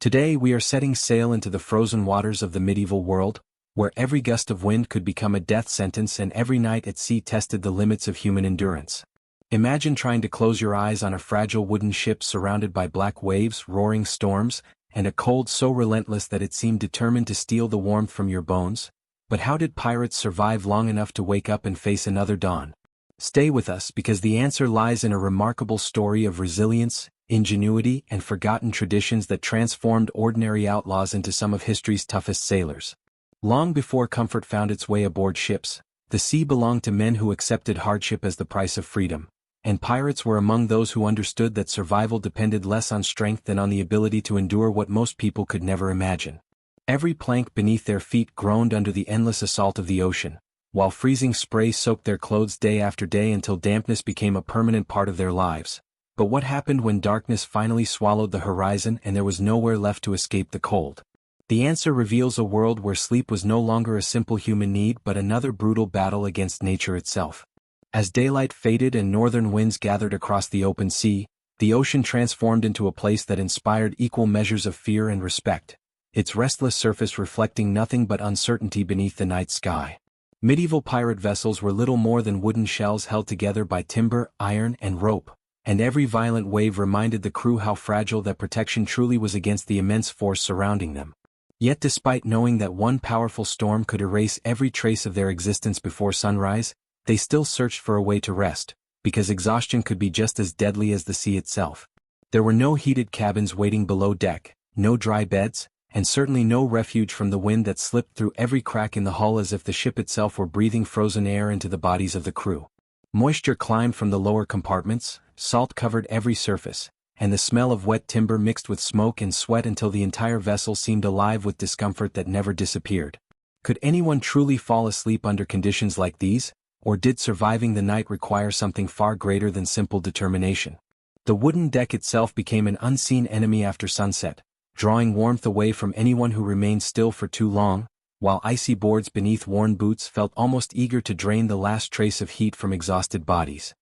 Today we are setting sail into the frozen waters of the medieval world, where every gust of wind could become a death sentence and every night at sea tested the limits of human endurance. Imagine trying to close your eyes on a fragile wooden ship surrounded by black waves, roaring storms, and a cold so relentless that it seemed determined to steal the warmth from your bones. But how did pirates survive long enough to wake up and face another dawn? Stay with us because the answer lies in a remarkable story of resilience, ingenuity, and forgotten traditions that transformed ordinary outlaws into some of history's toughest sailors. Long before comfort found its way aboard ships, the sea belonged to men who accepted hardship as the price of freedom, and pirates were among those who understood that survival depended less on strength than on the ability to endure what most people could never imagine. Every plank beneath their feet groaned under the endless assault of the ocean, while freezing spray soaked their clothes day after day until dampness became a permanent part of their lives. But what happened when darkness finally swallowed the horizon and there was nowhere left to escape the cold? The answer reveals a world where sleep was no longer a simple human need but another brutal battle against nature itself. As daylight faded and northern winds gathered across the open sea, the ocean transformed into a place that inspired equal measures of fear and respect, its restless surface reflecting nothing but uncertainty beneath the night sky. Medieval pirate vessels were little more than wooden shells held together by timber, iron, and rope, and every violent wave reminded the crew how fragile that protection truly was against the immense force surrounding them. Yet despite knowing that one powerful storm could erase every trace of their existence before sunrise, they still searched for a way to rest, because exhaustion could be just as deadly as the sea itself. There were no heated cabins waiting below deck, no dry beds, and certainly no refuge from the wind that slipped through every crack in the hull as if the ship itself were breathing frozen air into the bodies of the crew. Moisture climbed from the lower compartments, salt covered every surface, and the smell of wet timber mixed with smoke and sweat until the entire vessel seemed alive with discomfort that never disappeared. Could anyone truly fall asleep under conditions like these, or did surviving the night require something far greater than simple determination? The wooden deck itself became an unseen enemy after sunset, drawing warmth away from anyone who remained still for too long, while icy boards beneath worn boots felt almost eager to drain the last trace of heat from exhausted bodies.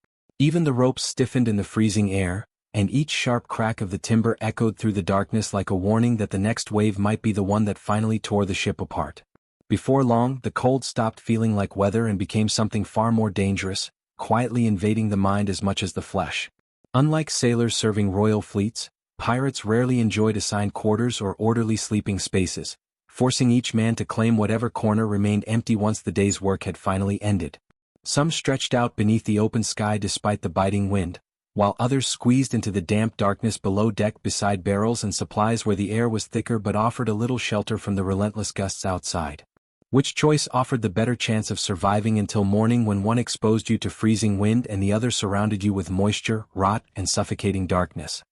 Even the ropes stiffened in the freezing air, and each sharp crack of the timber echoed through the darkness like a warning that the next wave might be the one that finally tore the ship apart. Before long, the cold stopped feeling like weather and became something far more dangerous, quietly invading the mind as much as the flesh. Unlike sailors serving royal fleets, pirates rarely enjoyed assigned quarters or orderly sleeping spaces, forcing each man to claim whatever corner remained empty once the day's work had finally ended. Some stretched out beneath the open sky despite the biting wind, while others squeezed into the damp darkness below deck beside barrels and supplies where the air was thicker but offered a little shelter from the relentless gusts outside. Which choice offered the better chance of surviving until morning when one exposed you to freezing wind and the other surrounded you with moisture, rot, and suffocating darkness?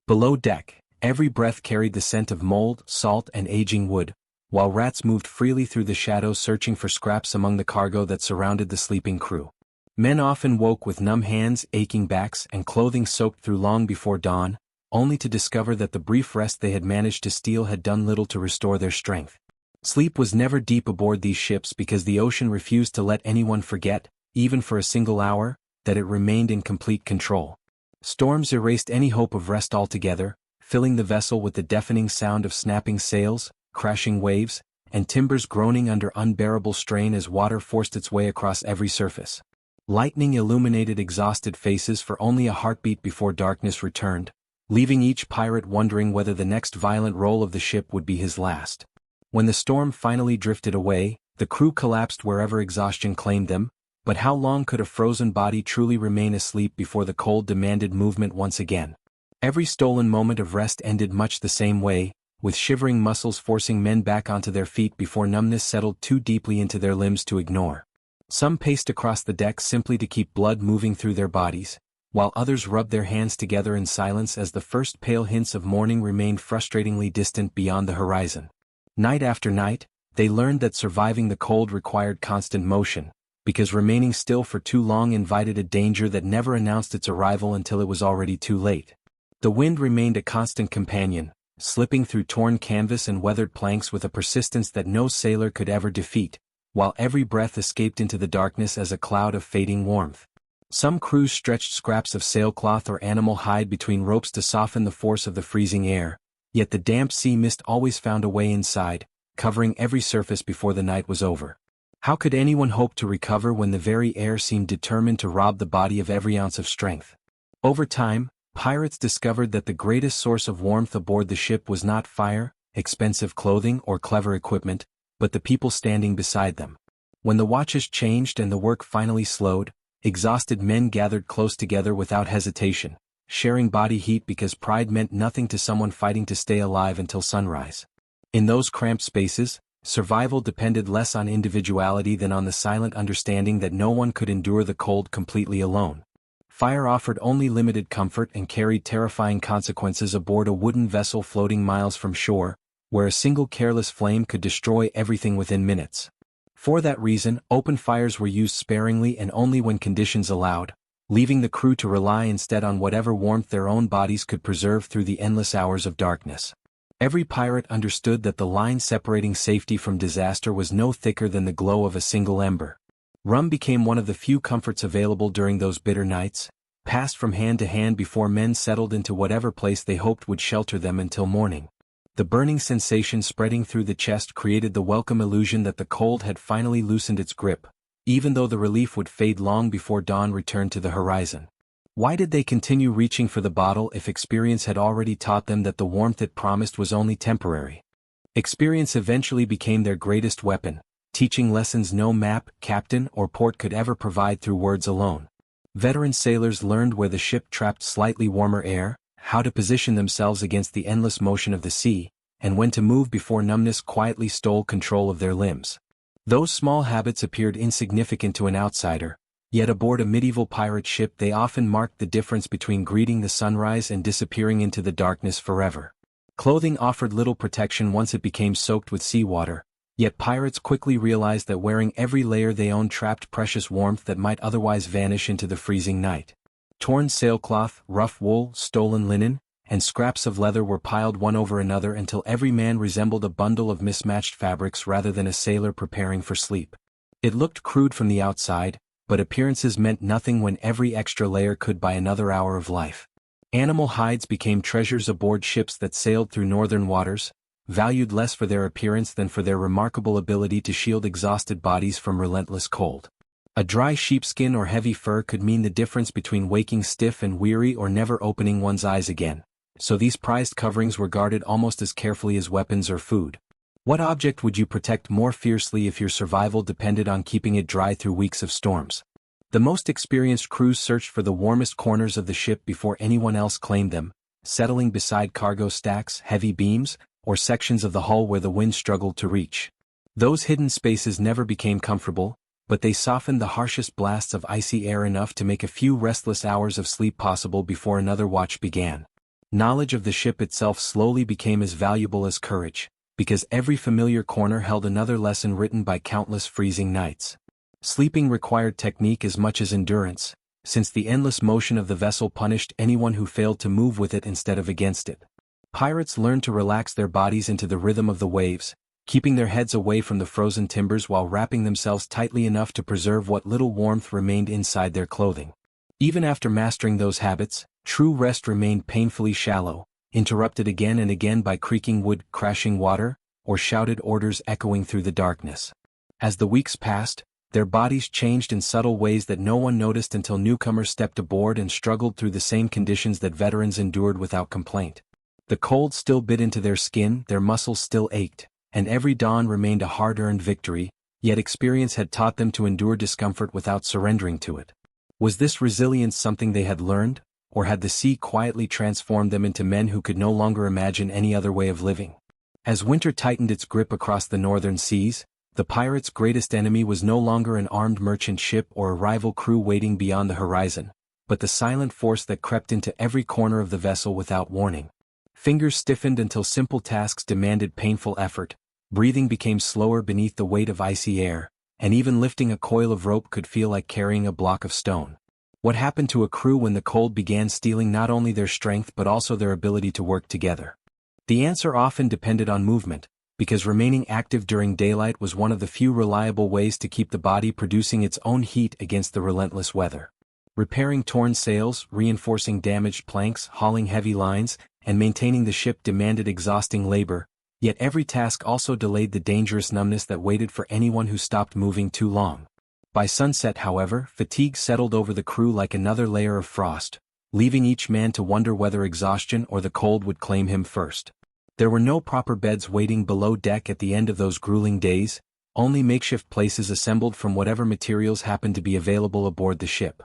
Below deck, every breath carried the scent of mold, salt, and aging wood, while rats moved freely through the shadows searching for scraps among the cargo that surrounded the sleeping crew. Men often woke with numb hands, aching backs, and clothing soaked through long before dawn, only to discover that the brief rest they had managed to steal had done little to restore their strength. Sleep was never deep aboard these ships because the ocean refused to let anyone forget, even for a single hour, that it remained in complete control. Storms erased any hope of rest altogether, filling the vessel with the deafening sound of snapping sails, crashing waves, and timbers groaning under unbearable strain as water forced its way across every surface. Lightning illuminated exhausted faces for only a heartbeat before darkness returned, leaving each pirate wondering whether the next violent roll of the ship would be his last. When the storm finally drifted away, the crew collapsed wherever exhaustion claimed them, but how long could a frozen body truly remain asleep before the cold demanded movement once again? Every stolen moment of rest ended much the same way, with shivering muscles forcing men back onto their feet before numbness settled too deeply into their limbs to ignore. Some paced across the deck simply to keep blood moving through their bodies, while others rubbed their hands together in silence as the first pale hints of morning remained frustratingly distant beyond the horizon. Night after night, they learned that surviving the cold required constant motion, because remaining still for too long invited a danger that never announced its arrival until it was already too late. The wind remained a constant companion, slipping through torn canvas and weathered planks with a persistence that no sailor could ever defeat, while every breath escaped into the darkness as a cloud of fading warmth. Some crews stretched scraps of sailcloth or animal hide between ropes to soften the force of the freezing air, Yet the damp sea mist always found a way inside, covering every surface before the night was over. How could anyone hope to recover when the very air seemed determined to rob the body of every ounce of strength? Over time, pirates discovered that the greatest source of warmth aboard the ship was not fire, expensive clothing, or clever equipment, but the people standing beside them. When the watches changed and the work finally slowed, exhausted men gathered close together without hesitation, sharing body heat because pride meant nothing to someone fighting to stay alive until sunrise. In those cramped spaces, survival depended less on individuality than on the silent understanding that no one could endure the cold completely alone. Fire offered only limited comfort and carried terrifying consequences aboard a wooden vessel floating miles from shore, where a single careless flame could destroy everything within minutes. For that reason, open fires were used sparingly and only when conditions allowed, leaving the crew to rely instead on whatever warmth their own bodies could preserve through the endless hours of darkness. Every pirate understood that the line separating safety from disaster was no thicker than the glow of a single ember. Rum became one of the few comforts available during those bitter nights, passed from hand to hand before men settled into whatever place they hoped would shelter them until morning. The burning sensation spreading through the chest created the welcome illusion that the cold had finally loosened its grip, even though the relief would fade long before dawn returned to the horizon. Why did they continue reaching for the bottle if experience had already taught them that the warmth it promised was only temporary? Experience eventually became their greatest weapon, teaching lessons no map, captain, or port could ever provide through words alone. Veteran sailors learned where the ship trapped slightly warmer air, how to position themselves against the endless motion of the sea, and when to move before numbness quietly stole control of their limbs. Those small habits appeared insignificant to an outsider, yet aboard a medieval pirate ship they often marked the difference between greeting the sunrise and disappearing into the darkness forever. Clothing offered little protection once it became soaked with seawater, yet pirates quickly realized that wearing every layer they owned trapped precious warmth that might otherwise vanish into the freezing night. Torn sailcloth, rough wool, stolen linen, and scraps of leather were piled one over another until every man resembled a bundle of mismatched fabrics rather than a sailor preparing for sleep. It looked crude from the outside, but appearances meant nothing when every extra layer could buy another hour of life. Animal hides became treasures aboard ships that sailed through northern waters, valued less for their appearance than for their remarkable ability to shield exhausted bodies from relentless cold. A dry sheepskin or heavy fur could mean the difference between waking stiff and weary or never opening one's eyes again, so these prized coverings were guarded almost as carefully as weapons or food. What object would you protect more fiercely if your survival depended on keeping it dry through weeks of storms? The most experienced crews searched for the warmest corners of the ship before anyone else claimed them, settling beside cargo stacks, heavy beams, or sections of the hull where the wind struggled to reach. Those hidden spaces never became comfortable, but they softened the harshest blasts of icy air enough to make a few restless hours of sleep possible before another watch began. Knowledge of the ship itself slowly became as valuable as courage, because every familiar corner held another lesson written by countless freezing nights. Sleeping required technique as much as endurance, since the endless motion of the vessel punished anyone who failed to move with it instead of against it. Pirates learned to relax their bodies into the rhythm of the waves, keeping their heads away from the frozen timbers while wrapping themselves tightly enough to preserve what little warmth remained inside their clothing. Even after mastering those habits, true rest remained painfully shallow, interrupted again and again by creaking wood, crashing water, or shouted orders echoing through the darkness. As the weeks passed, their bodies changed in subtle ways that no one noticed until newcomers stepped aboard and struggled through the same conditions that veterans endured without complaint. The cold still bit into their skin, their muscles still ached, and every dawn remained a hard-earned victory, yet experience had taught them to endure discomfort without surrendering to it. Was this resilience something they had learned, or had the sea quietly transformed them into men who could no longer imagine any other way of living? As winter tightened its grip across the northern seas, the pirates' greatest enemy was no longer an armed merchant ship or a rival crew waiting beyond the horizon, but the silent force that crept into every corner of the vessel without warning. Fingers stiffened until simple tasks demanded painful effort, breathing became slower beneath the weight of icy air, and even lifting a coil of rope could feel like carrying a block of stone. What happened to a crew when the cold began stealing not only their strength but also their ability to work together? The answer often depended on movement, because remaining active during daylight was one of the few reliable ways to keep the body producing its own heat against the relentless weather. Repairing torn sails, reinforcing damaged planks, hauling heavy lines, and maintaining the ship demanded exhausting labor, yet every task also delayed the dangerous numbness that waited for anyone who stopped moving too long. By sunset, however, fatigue settled over the crew like another layer of frost, leaving each man to wonder whether exhaustion or the cold would claim him first. There were no proper beds waiting below deck at the end of those grueling days, only makeshift places assembled from whatever materials happened to be available aboard the ship.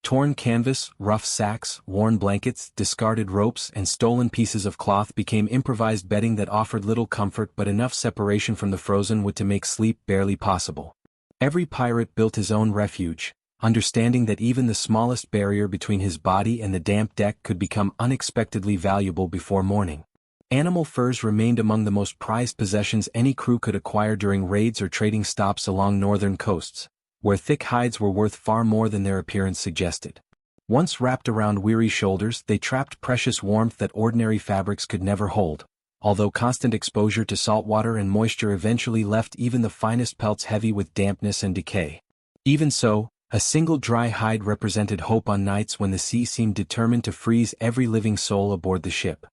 Torn canvas, rough sacks, worn blankets, discarded ropes, and stolen pieces of cloth became improvised bedding that offered little comfort but enough separation from the frozen wood to make sleep barely possible. Every pirate built his own refuge, understanding that even the smallest barrier between his body and the damp deck could become unexpectedly valuable before morning. Animal furs remained among the most prized possessions any crew could acquire during raids or trading stops along northern coasts, where thick hides were worth far more than their appearance suggested. Once wrapped around weary shoulders, they trapped precious warmth that ordinary fabrics could never hold, although constant exposure to salt water and moisture eventually left even the finest pelts heavy with dampness and decay. Even so, a single dry hide represented hope on nights when the sea seemed determined to freeze every living soul aboard the ship.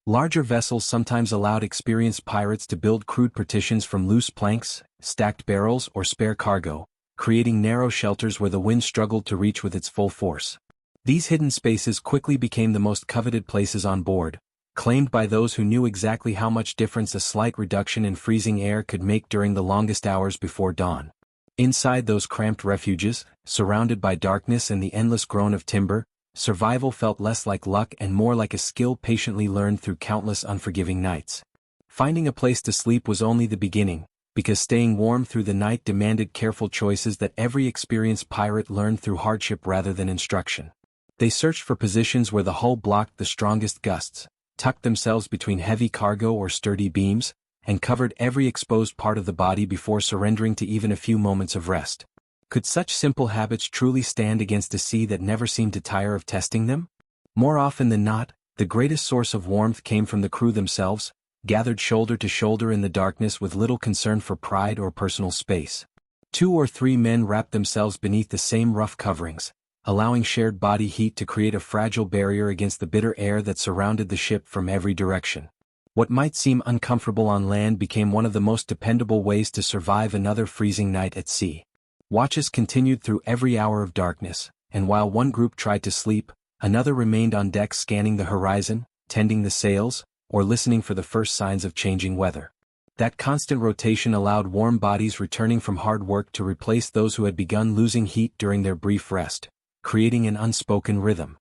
Larger vessels sometimes allowed experienced pirates to build crude partitions from loose planks, stacked barrels, or spare cargo, creating narrow shelters where the wind struggled to reach with its full force. These hidden spaces quickly became the most coveted places on board, claimed by those who knew exactly how much difference a slight reduction in freezing air could make during the longest hours before dawn. Inside those cramped refuges, surrounded by darkness and the endless groan of timber, survival felt less like luck and more like a skill patiently learned through countless unforgiving nights. Finding a place to sleep was only the beginning, because staying warm through the night demanded careful choices that every experienced pirate learned through hardship rather than instruction. They searched for positions where the hull blocked the strongest gusts, tucked themselves between heavy cargo or sturdy beams, and covered every exposed part of the body before surrendering to even a few moments of rest. Could such simple habits truly stand against a sea that never seemed to tire of testing them? More often than not, the greatest source of warmth came from the crew themselves, gathered shoulder to shoulder in the darkness with little concern for pride or personal space. 2 or 3 men wrapped themselves beneath the same rough coverings, allowing shared body heat to create a fragile barrier against the bitter air that surrounded the ship from every direction. What might seem uncomfortable on land became one of the most dependable ways to survive another freezing night at sea. Watches continued through every hour of darkness, and while one group tried to sleep, another remained on deck scanning the horizon, tending the sails, or listening for the first signs of changing weather. That constant rotation allowed warm bodies returning from hard work to replace those who had begun losing heat during their brief rest, creating an unspoken rhythm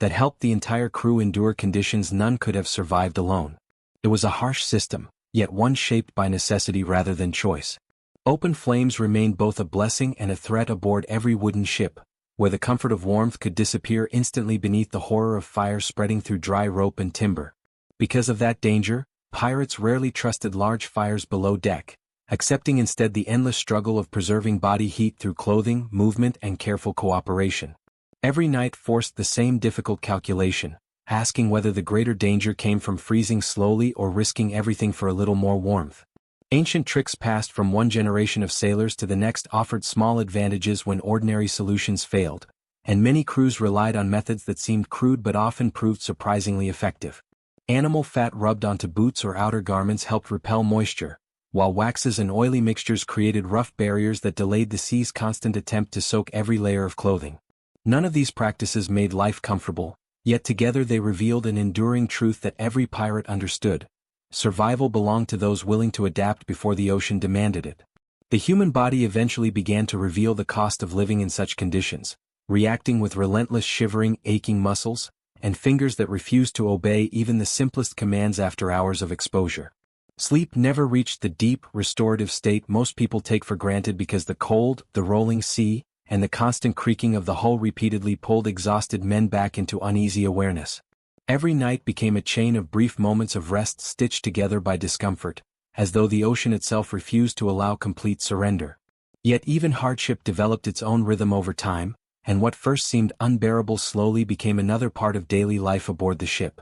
that helped the entire crew endure conditions none could have survived alone. It was a harsh system, yet one shaped by necessity rather than choice. Open flames remained both a blessing and a threat aboard every wooden ship, where the comfort of warmth could disappear instantly beneath the horror of fire spreading through dry rope and timber. Because of that danger, pirates rarely trusted large fires below deck, accepting instead the endless struggle of preserving body heat through clothing, movement, and careful cooperation. Every night forced the same difficult calculation, asking whether the greater danger came from freezing slowly or risking everything for a little more warmth. Ancient tricks passed from one generation of sailors to the next offered small advantages when ordinary solutions failed, and many crews relied on methods that seemed crude but often proved surprisingly effective. Animal fat rubbed onto boots or outer garments helped repel moisture, while waxes and oily mixtures created rough barriers that delayed the sea's constant attempt to soak every layer of clothing. None of these practices made life comfortable, yet together they revealed an enduring truth that every pirate understood. Survival belonged to those willing to adapt before the ocean demanded it. The human body eventually began to reveal the cost of living in such conditions, reacting with relentless shivering, aching muscles, and fingers that refused to obey even the simplest commands after hours of exposure. Sleep never reached the deep, restorative state most people take for granted because the cold, the rolling sea, and the constant creaking of the hull repeatedly pulled exhausted men back into uneasy awareness. Every night became a chain of brief moments of rest stitched together by discomfort, as though the ocean itself refused to allow complete surrender. Yet even hardship developed its own rhythm over time, and what first seemed unbearable slowly became another part of daily life aboard the ship.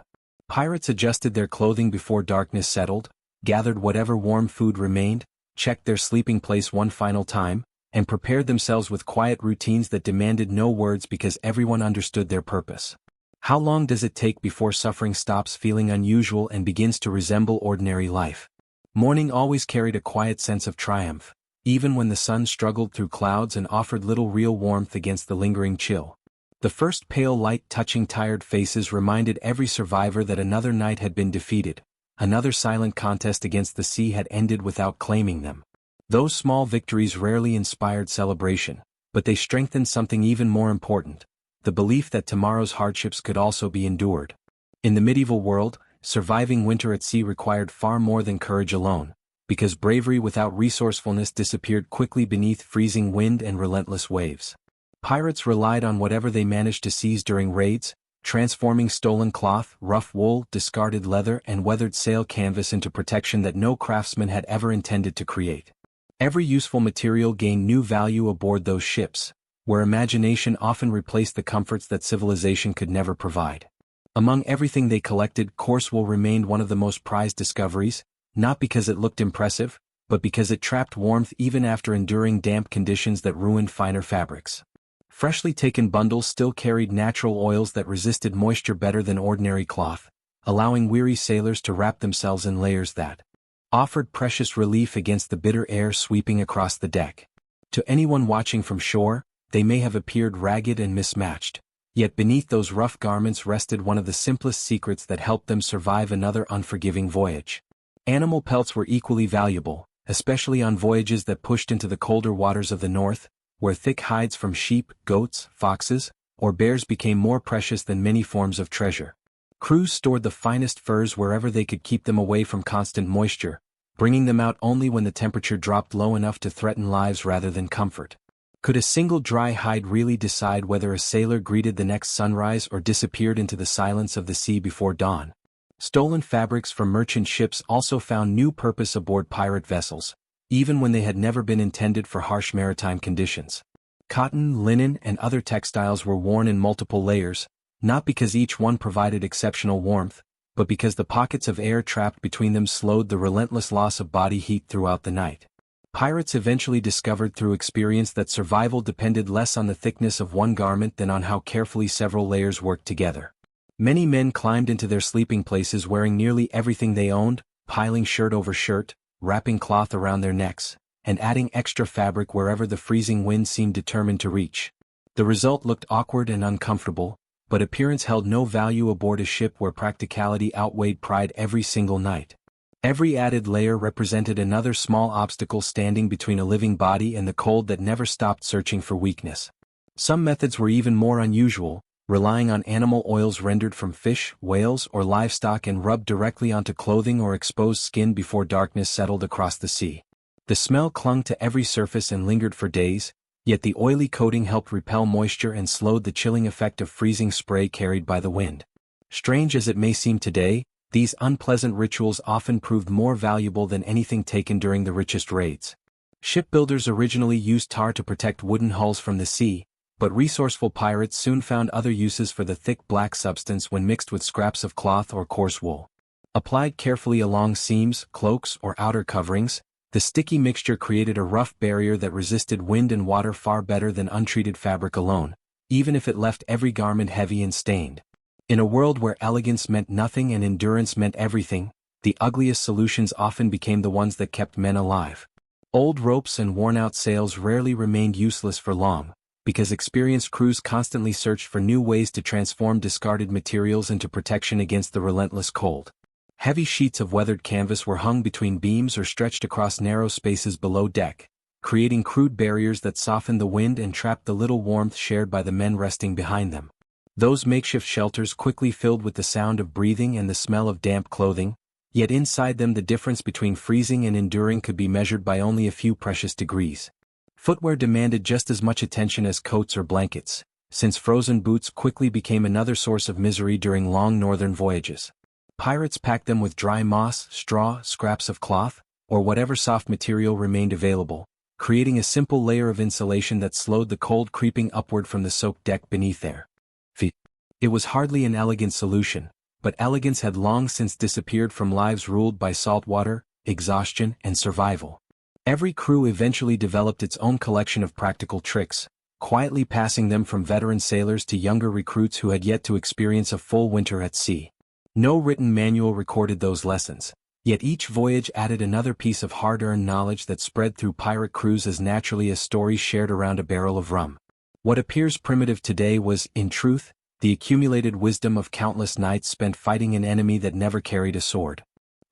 Pirates adjusted their clothing before darkness settled, gathered whatever warm food remained, checked their sleeping place one final time, and prepared themselves with quiet routines that demanded no words because everyone understood their purpose. How long does it take before suffering stops feeling unusual and begins to resemble ordinary life? Morning always carried a quiet sense of triumph, even when the sun struggled through clouds and offered little real warmth against the lingering chill. The first pale light touching tired faces reminded every survivor that another night had been defeated, another silent contest against the sea had ended without claiming them. Those small victories rarely inspired celebration, but they strengthened something even more important: the belief that tomorrow's hardships could also be endured. In the medieval world, surviving winter at sea required far more than courage alone, because bravery without resourcefulness disappeared quickly beneath freezing wind and relentless waves. Pirates relied on whatever they managed to seize during raids, transforming stolen cloth, rough wool, discarded leather, and weathered sail canvas into protection that no craftsman had ever intended to create. Every useful material gained new value aboard those ships, where imagination often replaced the comforts that civilization could never provide. Among everything they collected, coarse wool remained one of the most prized discoveries, not because it looked impressive, but because it trapped warmth even after enduring damp conditions that ruined finer fabrics. Freshly taken bundles still carried natural oils that resisted moisture better than ordinary cloth, allowing weary sailors to wrap themselves in layers that offered precious relief against the bitter air sweeping across the deck. To anyone watching from shore, they may have appeared ragged and mismatched, yet beneath those rough garments rested one of the simplest secrets that helped them survive another unforgiving voyage. Animal pelts were equally valuable, especially on voyages that pushed into the colder waters of the north, where thick hides from sheep, goats, foxes, or bears became more precious than many forms of treasure. Crews stored the finest furs wherever they could keep them away from constant moisture, bringing them out only when the temperature dropped low enough to threaten lives rather than comfort. Could a single dry hide really decide whether a sailor greeted the next sunrise or disappeared into the silence of the sea before dawn? Stolen fabrics from merchant ships also found new purpose aboard pirate vessels, even when they had never been intended for harsh maritime conditions. Cotton, linen, and other textiles were worn in multiple layers, not because each one provided exceptional warmth, but because the pockets of air trapped between them slowed the relentless loss of body heat throughout the night. Pirates eventually discovered through experience that survival depended less on the thickness of one garment than on how carefully several layers worked together. Many men climbed into their sleeping places wearing nearly everything they owned, piling shirt over shirt, wrapping cloth around their necks, and adding extra fabric wherever the freezing wind seemed determined to reach. The result looked awkward and uncomfortable, but appearance held no value aboard a ship where practicality outweighed pride every single night. Every added layer represented another small obstacle standing between a living body and the cold that never stopped searching for weakness. Some methods were even more unusual, relying on animal oils rendered from fish, whales, or livestock and rubbed directly onto clothing or exposed skin before darkness settled across the sea. The smell clung to every surface and lingered for days, yet the oily coating helped repel moisture and slowed the chilling effect of freezing spray carried by the wind. Strange as it may seem today, these unpleasant rituals often proved more valuable than anything taken during the richest raids. Shipbuilders originally used tar to protect wooden hulls from the sea, but resourceful pirates soon found other uses for the thick black substance when mixed with scraps of cloth or coarse wool. Applied carefully along seams, cloaks, or outer coverings, the sticky mixture created a rough barrier that resisted wind and water far better than untreated fabric alone, even if it left every garment heavy and stained. In a world where elegance meant nothing and endurance meant everything, the ugliest solutions often became the ones that kept men alive. Old ropes and worn-out sails rarely remained useless for long, because experienced crews constantly searched for new ways to transform discarded materials into protection against the relentless cold. Heavy sheets of weathered canvas were hung between beams or stretched across narrow spaces below deck, creating crude barriers that softened the wind and trapped the little warmth shared by the men resting behind them. Those makeshift shelters quickly filled with the sound of breathing and the smell of damp clothing, yet inside them the difference between freezing and enduring could be measured by only a few precious degrees. Footwear demanded just as much attention as coats or blankets, since frozen boots quickly became another source of misery during long northern voyages. Pirates packed them with dry moss, straw, scraps of cloth, or whatever soft material remained available, creating a simple layer of insulation that slowed the cold creeping upward from the soaked deck beneath their feet. It was hardly an elegant solution, but elegance had long since disappeared from lives ruled by salt water, exhaustion, and survival. Every crew eventually developed its own collection of practical tricks, quietly passing them from veteran sailors to younger recruits who had yet to experience a full winter at sea. No written manual recorded those lessons, yet each voyage added another piece of hard-earned knowledge that spread through pirate crews as naturally as stories shared around a barrel of rum. What appears primitive today was, in truth, the accumulated wisdom of countless nights spent fighting an enemy that never carried a sword.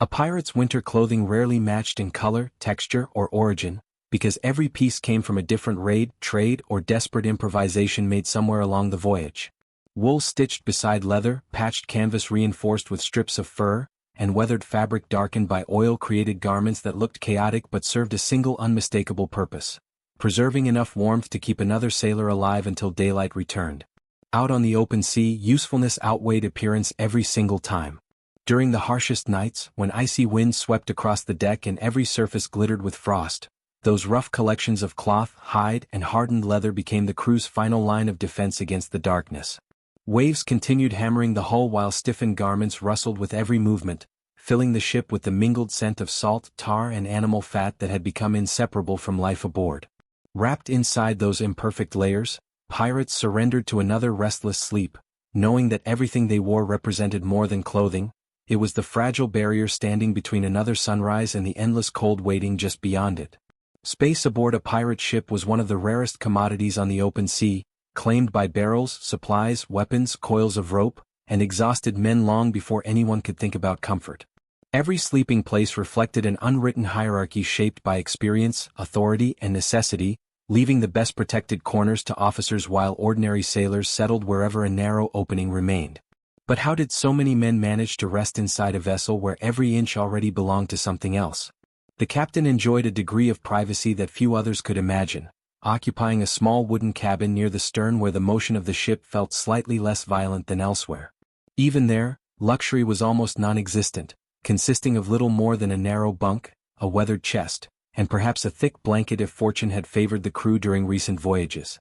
A pirate's winter clothing rarely matched in color, texture, or origin, because every piece came from a different raid, trade, or desperate improvisation made somewhere along the voyage. Wool stitched beside leather, patched canvas reinforced with strips of fur, and weathered fabric darkened by oil created garments that looked chaotic but served a single unmistakable purpose: preserving enough warmth to keep another sailor alive until daylight returned. Out on the open sea, usefulness outweighed appearance every single time. During the harshest nights, when icy winds swept across the deck and every surface glittered with frost, those rough collections of cloth, hide, and hardened leather became the crew's final line of defense against the darkness. Waves continued hammering the hull while stiffened garments rustled with every movement, filling the ship with the mingled scent of salt, tar, and animal fat that had become inseparable from life aboard. Wrapped inside those imperfect layers, pirates surrendered to another restless sleep, knowing that everything they wore represented more than clothing. It was the fragile barrier standing between another sunrise and the endless cold waiting just beyond it. Space aboard a pirate ship was one of the rarest commodities on the open sea, claimed by barrels, supplies, weapons, coils of rope, and exhausted men long before anyone could think about comfort. Every sleeping place reflected an unwritten hierarchy shaped by experience, authority, and necessity, leaving the best protected corners to officers while ordinary sailors settled wherever a narrow opening remained. But how did so many men manage to rest inside a vessel where every inch already belonged to something else? The captain enjoyed a degree of privacy that few others could imagine, occupying a small wooden cabin near the stern where the motion of the ship felt slightly less violent than elsewhere. Even there, luxury was almost non-existent, consisting of little more than a narrow bunk, a weathered chest, and perhaps a thick blanket if fortune had favored the crew during recent voyages.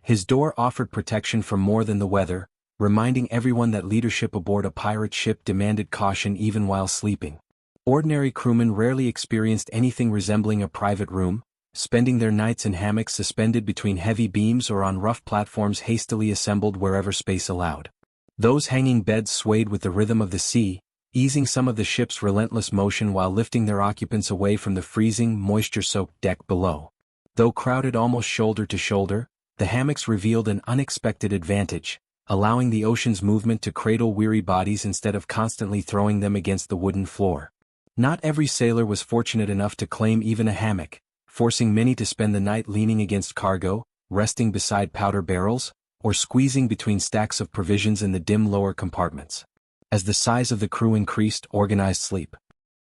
His door offered protection from more than the weather, reminding everyone that leadership aboard a pirate ship demanded caution even while sleeping. Ordinary crewmen rarely experienced anything resembling a private room, spending their nights in hammocks suspended between heavy beams or on rough platforms hastily assembled wherever space allowed. Those hanging beds swayed with the rhythm of the sea, easing some of the ship's relentless motion while lifting their occupants away from the freezing, moisture-soaked deck below. Though crowded almost shoulder to shoulder, the hammocks revealed an unexpected advantage, allowing the ocean's movement to cradle weary bodies instead of constantly throwing them against the wooden floor. Not every sailor was fortunate enough to claim even a hammock, forcing many to spend the night leaning against cargo, resting beside powder barrels, or squeezing between stacks of provisions in the dim lower compartments. As the size of the crew increased, organized sleep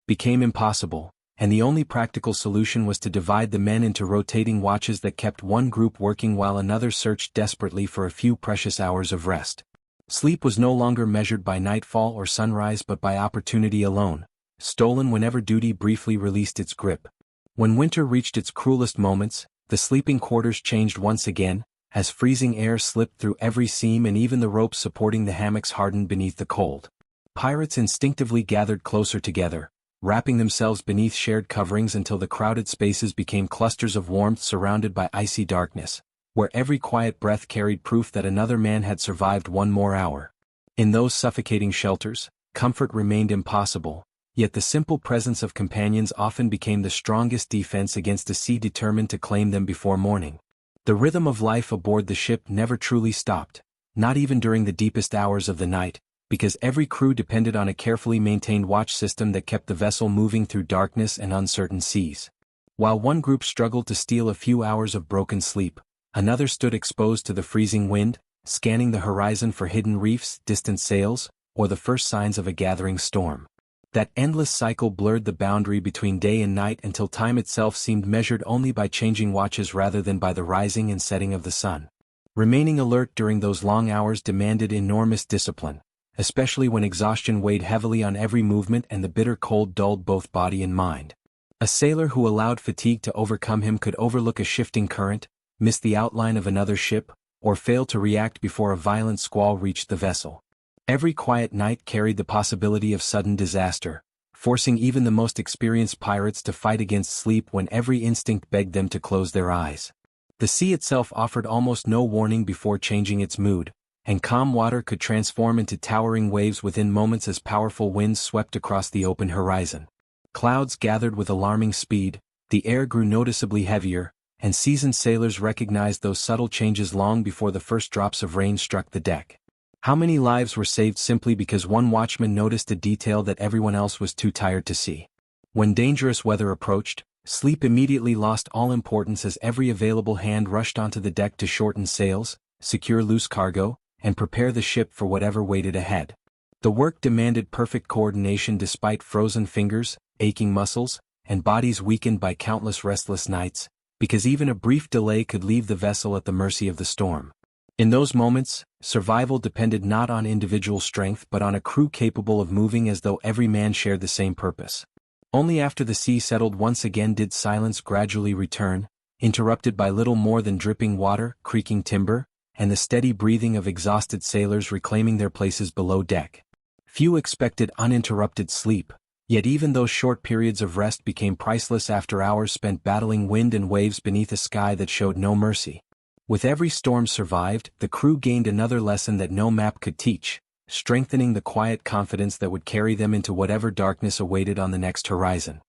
became impossible, and the only practical solution was to divide the men into rotating watches that kept one group working while another searched desperately for a few precious hours of rest. Sleep was no longer measured by nightfall or sunrise but by opportunity alone, stolen whenever duty briefly released its grip. When winter reached its cruelest moments, the sleeping quarters changed once again, as freezing air slipped through every seam and even the ropes supporting the hammocks hardened beneath the cold. Pirates instinctively gathered closer together, wrapping themselves beneath shared coverings until the crowded spaces became clusters of warmth surrounded by icy darkness, where every quiet breath carried proof that another man had survived one more hour. In those suffocating shelters, comfort remained impossible, yet the simple presence of companions often became the strongest defense against a sea determined to claim them before morning. The rhythm of life aboard the ship never truly stopped, not even during the deepest hours of the night, because every crew depended on a carefully maintained watch system that kept the vessel moving through darkness and uncertain seas. While one group struggled to steal a few hours of broken sleep, another stood exposed to the freezing wind, scanning the horizon for hidden reefs, distant sails, or the first signs of a gathering storm. That endless cycle blurred the boundary between day and night until time itself seemed measured only by changing watches rather than by the rising and setting of the sun. Remaining alert during those long hours demanded enormous discipline, especially when exhaustion weighed heavily on every movement and the bitter cold dulled both body and mind. A sailor who allowed fatigue to overcome him could overlook a shifting current, miss the outline of another ship, or fail to react before a violent squall reached the vessel. Every quiet night carried the possibility of sudden disaster, forcing even the most experienced pirates to fight against sleep when every instinct begged them to close their eyes. The sea itself offered almost no warning before changing its mood, and calm water could transform into towering waves within moments as powerful winds swept across the open horizon. Clouds gathered with alarming speed, the air grew noticeably heavier, and seasoned sailors recognized those subtle changes long before the first drops of rain struck the deck. How many lives were saved simply because one watchman noticed a detail that everyone else was too tired to see? When dangerous weather approached, sleep immediately lost all importance as every available hand rushed onto the deck to shorten sails, secure loose cargo, and prepare the ship for whatever waited ahead. The work demanded perfect coordination despite frozen fingers, aching muscles, and bodies weakened by countless restless nights, because even a brief delay could leave the vessel at the mercy of the storm. In those moments, survival depended not on individual strength but on a crew capable of moving as though every man shared the same purpose. Only after the sea settled once again did silence gradually return, interrupted by little more than dripping water, creaking timber, and the steady breathing of exhausted sailors reclaiming their places below deck. Few expected uninterrupted sleep, yet even those short periods of rest became priceless after hours spent battling wind and waves beneath a sky that showed no mercy. With every storm survived, the crew gained another lesson that no map could teach, strengthening the quiet confidence that would carry them into whatever darkness awaited on the next horizon.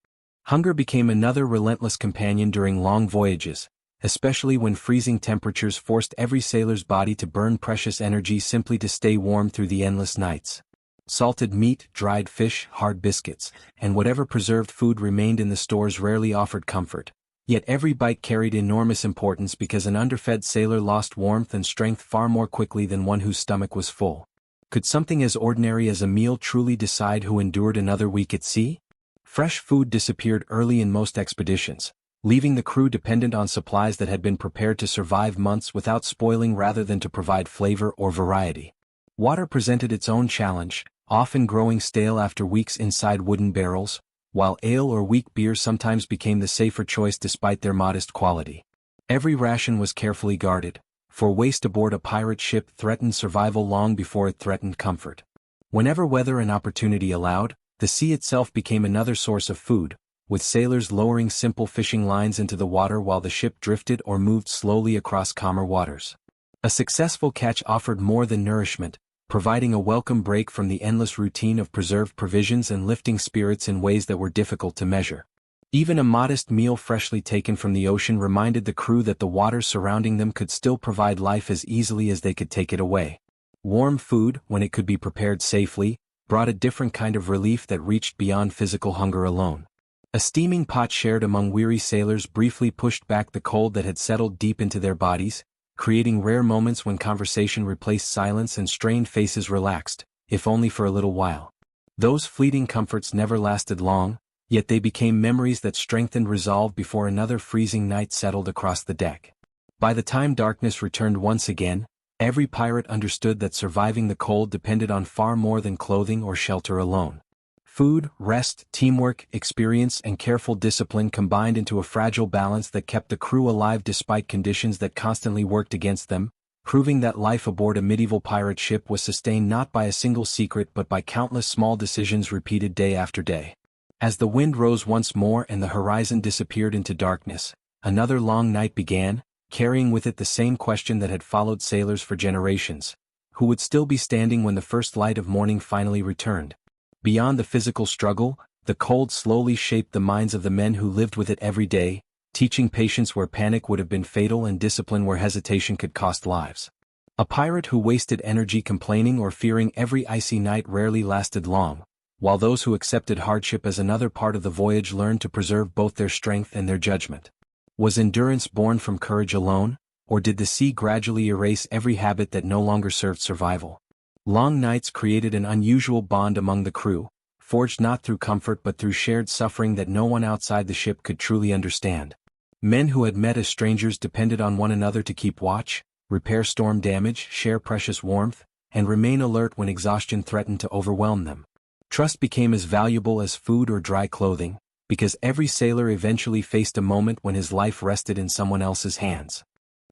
Hunger became another relentless companion during long voyages, especially when freezing temperatures forced every sailor's body to burn precious energy simply to stay warm through the endless nights. Salted meat, dried fish, hard biscuits, and whatever preserved food remained in the stores rarely offered comfort. Yet every bite carried enormous importance because an underfed sailor lost warmth and strength far more quickly than one whose stomach was full. Could something as ordinary as a meal truly decide who endured another week at sea? Fresh food disappeared early in most expeditions, leaving the crew dependent on supplies that had been prepared to survive months without spoiling rather than to provide flavor or variety. Water presented its own challenge, often growing stale after weeks inside wooden barrels, while ale or weak beer sometimes became the safer choice despite their modest quality. Every ration was carefully guarded, for waste aboard a pirate ship threatened survival long before it threatened comfort. Whenever weather and opportunity allowed, the sea itself became another source of food, with sailors lowering simple fishing lines into the water while the ship drifted or moved slowly across calmer waters. A successful catch offered more than nourishment, providing a welcome break from the endless routine of preserved provisions and lifting spirits in ways that were difficult to measure. Even a modest meal freshly taken from the ocean reminded the crew that the waters surrounding them could still provide life as easily as they could take it away. Warm food, when it could be prepared safely, brought a different kind of relief that reached beyond physical hunger alone. A steaming pot shared among weary sailors briefly pushed back the cold that had settled deep into their bodies, creating rare moments when conversation replaced silence and strained faces relaxed, if only for a little while. Those fleeting comforts never lasted long, yet they became memories that strengthened resolve before another freezing night settled across the deck. By the time darkness returned once again, every pirate understood that surviving the cold depended on far more than clothing or shelter alone. Food, rest, teamwork, experience, and careful discipline combined into a fragile balance that kept the crew alive despite conditions that constantly worked against them, proving that life aboard a medieval pirate ship was sustained not by a single secret but by countless small decisions repeated day after day. As the wind rose once more and the horizon disappeared into darkness, another long night began, carrying with it the same question that had followed sailors for generations: who would still be standing when the first light of morning finally returned? Beyond the physical struggle, the cold slowly shaped the minds of the men who lived with it every day, teaching patience where panic would have been fatal and discipline where hesitation could cost lives. A pirate who wasted energy complaining or fearing every icy night rarely lasted long, while those who accepted hardship as another part of the voyage learned to preserve both their strength and their judgment. Was endurance born from courage alone, or did the sea gradually erase every habit that no longer served survival? Long nights created an unusual bond among the crew, forged not through comfort but through shared suffering that no one outside the ship could truly understand. Men who had met as strangers depended on one another to keep watch, repair storm damage, share precious warmth, and remain alert when exhaustion threatened to overwhelm them. Trust became as valuable as food or dry clothing, because every sailor eventually faced a moment when his life rested in someone else's hands.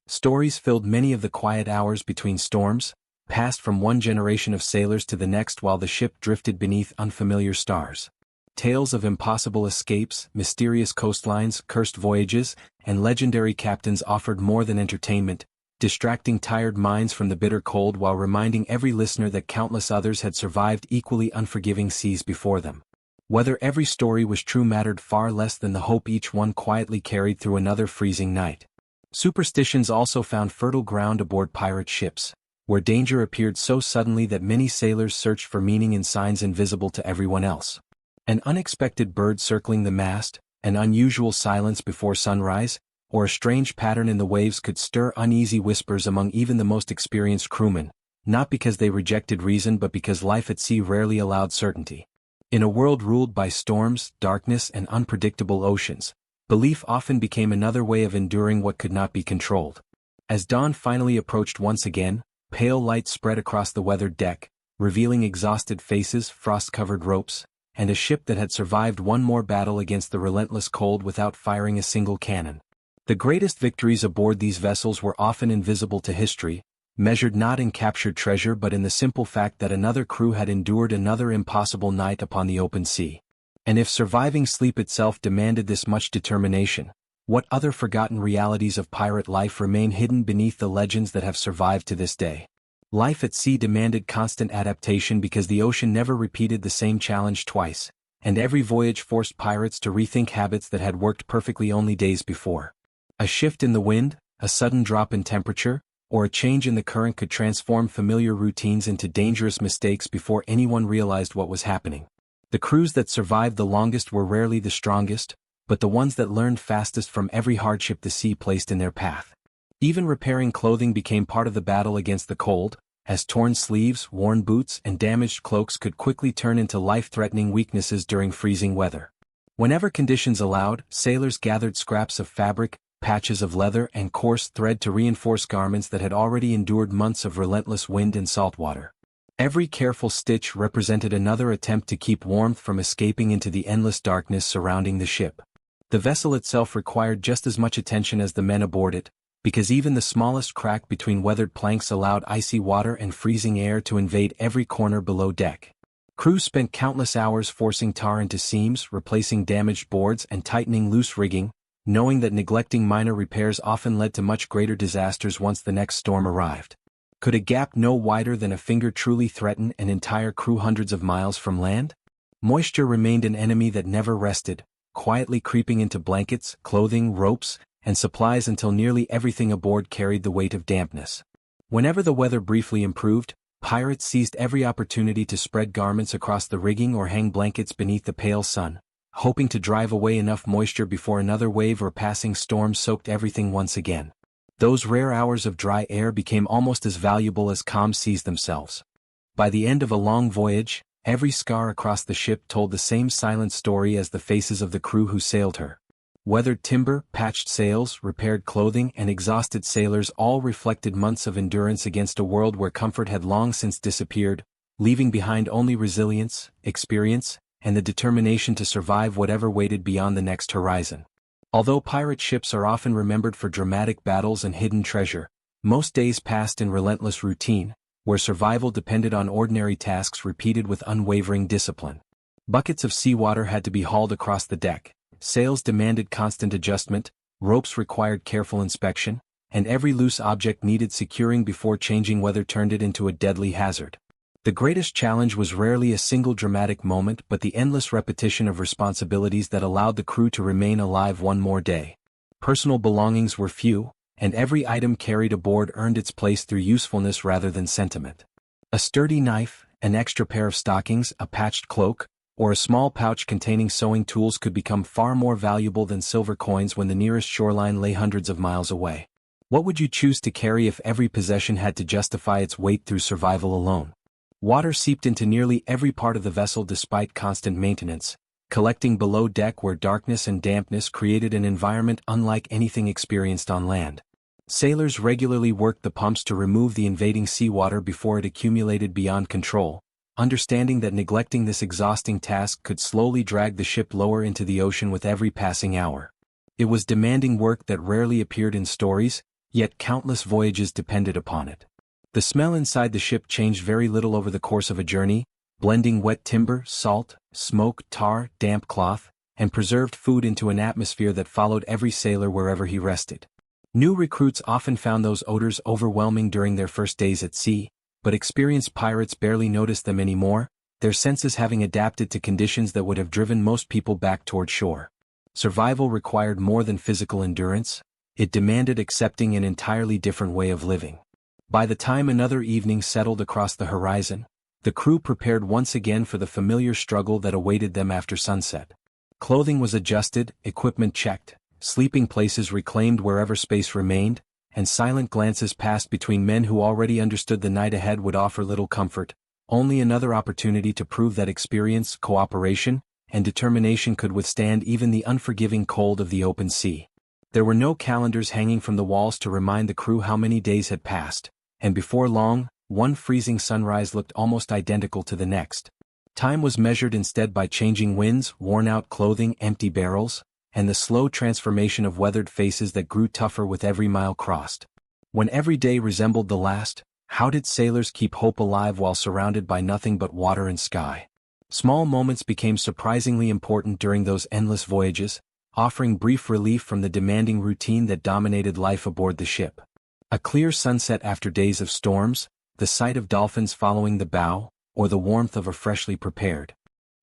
Stories filled many of the quiet hours between storms, passed from one generation of sailors to the next while the ship drifted beneath unfamiliar stars. Tales of impossible escapes, mysterious coastlines, cursed voyages, and legendary captains offered more than entertainment, distracting tired minds from the bitter cold while reminding every listener that countless others had survived equally unforgiving seas before them. Whether every story was true mattered far less than the hope each one quietly carried through another freezing night. Superstitions also found fertile ground aboard pirate ships, where danger appeared so suddenly that many sailors searched for meaning in signs invisible to everyone else. An unexpected bird circling the mast, an unusual silence before sunrise, or a strange pattern in the waves could stir uneasy whispers among even the most experienced crewmen, not because they rejected reason but because life at sea rarely allowed certainty. In a world ruled by storms, darkness, and unpredictable oceans, belief often became another way of enduring what could not be controlled. As dawn finally approached once again, pale light spread across the weathered deck, revealing exhausted faces, frost-covered ropes, and a ship that had survived one more battle against the relentless cold without firing a single cannon. The greatest victories aboard these vessels were often invisible to history, measured not in captured treasure but in the simple fact that another crew had endured another impossible night upon the open sea. And if surviving sleep itself demanded this much determination, what other forgotten realities of pirate life remain hidden beneath the legends that have survived to this day? Life at sea demanded constant adaptation because the ocean never repeated the same challenge twice, and every voyage forced pirates to rethink habits that had worked perfectly only days before. A shift in the wind, a sudden drop in temperature, or a change in the current could transform familiar routines into dangerous mistakes before anyone realized what was happening. The crews that survived the longest were rarely the strongest, but the ones that learned fastest from every hardship the sea placed in their path. Even repairing clothing became part of the battle against the cold, as torn sleeves, worn boots, and damaged cloaks could quickly turn into life-threatening weaknesses during freezing weather. Whenever conditions allowed, sailors gathered scraps of fabric, patches of leather, and coarse thread to reinforce garments that had already endured months of relentless wind and salt water. Every careful stitch represented another attempt to keep warmth from escaping into the endless darkness surrounding the ship. The vessel itself required just as much attention as the men aboard it, because even the smallest crack between weathered planks allowed icy water and freezing air to invade every corner below deck. Crews spent countless hours forcing tar into seams, replacing damaged boards, and tightening loose rigging, knowing that neglecting minor repairs often led to much greater disasters once the next storm arrived. Could a gap no wider than a finger truly threaten an entire crew hundreds of miles from land? Moisture remained an enemy that never rested, quietly creeping into blankets, clothing, ropes, and supplies until nearly everything aboard carried the weight of dampness. Whenever the weather briefly improved, pirates seized every opportunity to spread garments across the rigging or hang blankets beneath the pale sun, hoping to drive away enough moisture before another wave or passing storm soaked everything once again. Those rare hours of dry air became almost as valuable as calm seas themselves. By the end of a long voyage, every scar across the ship told the same silent story as the faces of the crew who sailed her. Weathered timber, patched sails, repaired clothing, and exhausted sailors all reflected months of endurance against a world where comfort had long since disappeared, leaving behind only resilience, experience, and the determination to survive whatever waited beyond the next horizon. Although pirate ships are often remembered for dramatic battles and hidden treasure, most days passed in relentless routine, where survival depended on ordinary tasks repeated with unwavering discipline. Buckets of seawater had to be hauled across the deck, sails demanded constant adjustment, ropes required careful inspection, and every loose object needed securing before changing weather turned it into a deadly hazard. The greatest challenge was rarely a single dramatic moment but the endless repetition of responsibilities that allowed the crew to remain alive one more day. Personal belongings were few, and every item carried aboard earned its place through usefulness rather than sentiment. A sturdy knife, an extra pair of stockings, a patched cloak, or a small pouch containing sewing tools could become far more valuable than silver coins when the nearest shoreline lay hundreds of miles away. What would you choose to carry if every possession had to justify its weight through survival alone? Water seeped into nearly every part of the vessel despite constant maintenance, collecting below deck where darkness and dampness created an environment unlike anything experienced on land. Sailors regularly worked the pumps to remove the invading seawater before it accumulated beyond control, understanding that neglecting this exhausting task could slowly drag the ship lower into the ocean with every passing hour. It was demanding work that rarely appeared in stories, yet countless voyages depended upon it. The smell inside the ship changed very little over the course of a journey, blending wet timber, salt, smoke, tar, damp cloth, and preserved food into an atmosphere that followed every sailor wherever he rested. New recruits often found those odors overwhelming during their first days at sea, but experienced pirates barely noticed them anymore, their senses having adapted to conditions that would have driven most people back toward shore. Survival required more than physical endurance, it demanded accepting an entirely different way of living. By the time another evening settled across the horizon, the crew prepared once again for the familiar struggle that awaited them after sunset. Clothing was adjusted, equipment checked, sleeping places reclaimed wherever space remained, and silent glances passed between men who already understood the night ahead would offer little comfort, only another opportunity to prove that experience, cooperation, and determination could withstand even the unforgiving cold of the open sea. There were no calendars hanging from the walls to remind the crew how many days had passed, and before long, one freezing sunrise looked almost identical to the next. Time was measured instead by changing winds, worn-out clothing, empty barrels, and the slow transformation of weathered faces that grew tougher with every mile crossed. When every day resembled the last, how did sailors keep hope alive while surrounded by nothing but water and sky? Small moments became surprisingly important during those endless voyages, offering brief relief from the demanding routine that dominated life aboard the ship. A clear sunset after days of storms, the sight of dolphins following the bow, or the warmth of a freshly prepared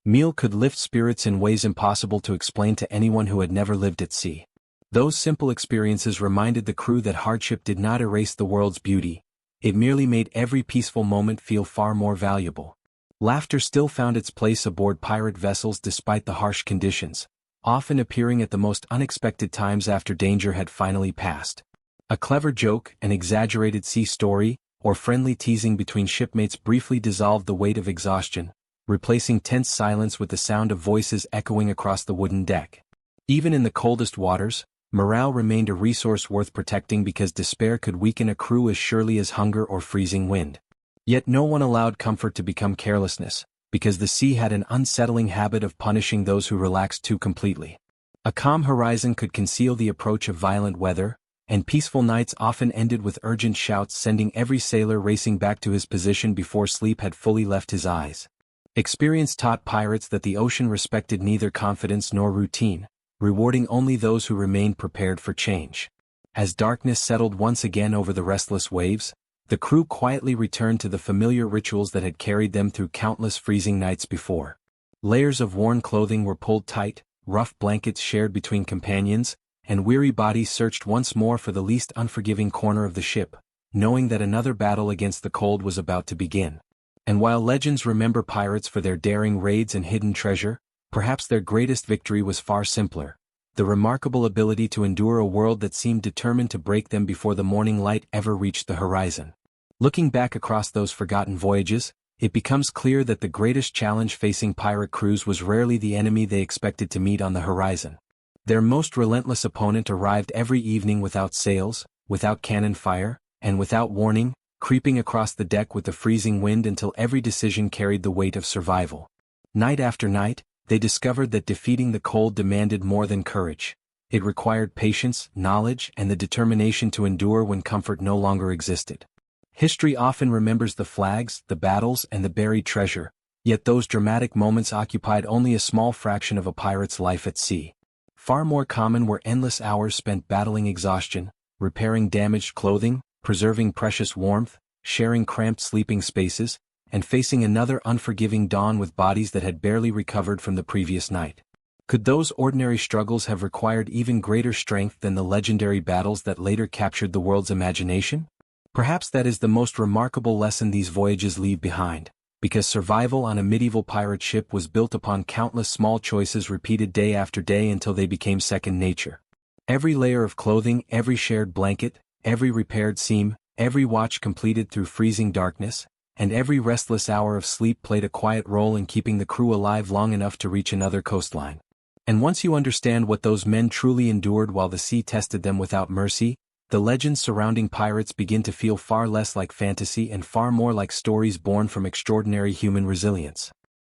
meal could lift spirits in ways impossible to explain to anyone who had never lived at sea. Those simple experiences reminded the crew that hardship did not erase the world's beauty, it merely made every peaceful moment feel far more valuable. Laughter still found its place aboard pirate vessels despite the harsh conditions, often appearing at the most unexpected times after danger had finally passed. A clever joke, an exaggerated sea story, or friendly teasing between shipmates briefly dissolved the weight of exhaustion, replacing tense silence with the sound of voices echoing across the wooden deck. Even in the coldest waters, morale remained a resource worth protecting because despair could weaken a crew as surely as hunger or freezing wind. Yet no one allowed comfort to become carelessness, because the sea had an unsettling habit of punishing those who relaxed too completely. A calm horizon could conceal the approach of violent weather, and peaceful nights often ended with urgent shouts sending every sailor racing back to his position before sleep had fully left his eyes. Experience taught pirates that the ocean respected neither confidence nor routine, rewarding only those who remained prepared for change. As darkness settled once again over the restless waves, the crew quietly returned to the familiar rituals that had carried them through countless freezing nights before. Layers of worn clothing were pulled tight, rough blankets shared between companions, and weary bodies searched once more for the least unforgiving corner of the ship, knowing that another battle against the cold was about to begin. And while legends remember pirates for their daring raids and hidden treasure, perhaps their greatest victory was far simpler: the remarkable ability to endure a world that seemed determined to break them before the morning light ever reached the horizon. Looking back across those forgotten voyages, it becomes clear that the greatest challenge facing pirate crews was rarely the enemy they expected to meet on the horizon. Their most relentless opponent arrived every evening without sails, without cannon fire, and without warning, creeping across the deck with the freezing wind until every decision carried the weight of survival. Night after night, they discovered that defeating the cold demanded more than courage. It required patience, knowledge, and the determination to endure when comfort no longer existed. History often remembers the flags, the battles, and the buried treasure, yet those dramatic moments occupied only a small fraction of a pirate's life at sea. Far more common were endless hours spent battling exhaustion, repairing damaged clothing, preserving precious warmth, sharing cramped sleeping spaces, and facing another unforgiving dawn with bodies that had barely recovered from the previous night. Could those ordinary struggles have required even greater strength than the legendary battles that later captured the world's imagination? Perhaps that is the most remarkable lesson these voyages leave behind, because survival on a medieval pirate ship was built upon countless small choices repeated day after day until they became second nature. Every layer of clothing, every shared blanket, every repaired seam, every watch completed through freezing darkness, and every restless hour of sleep played a quiet role in keeping the crew alive long enough to reach another coastline. And once you understand what those men truly endured while the sea tested them without mercy, the legends surrounding pirates begin to feel far less like fantasy and far more like stories born from extraordinary human resilience.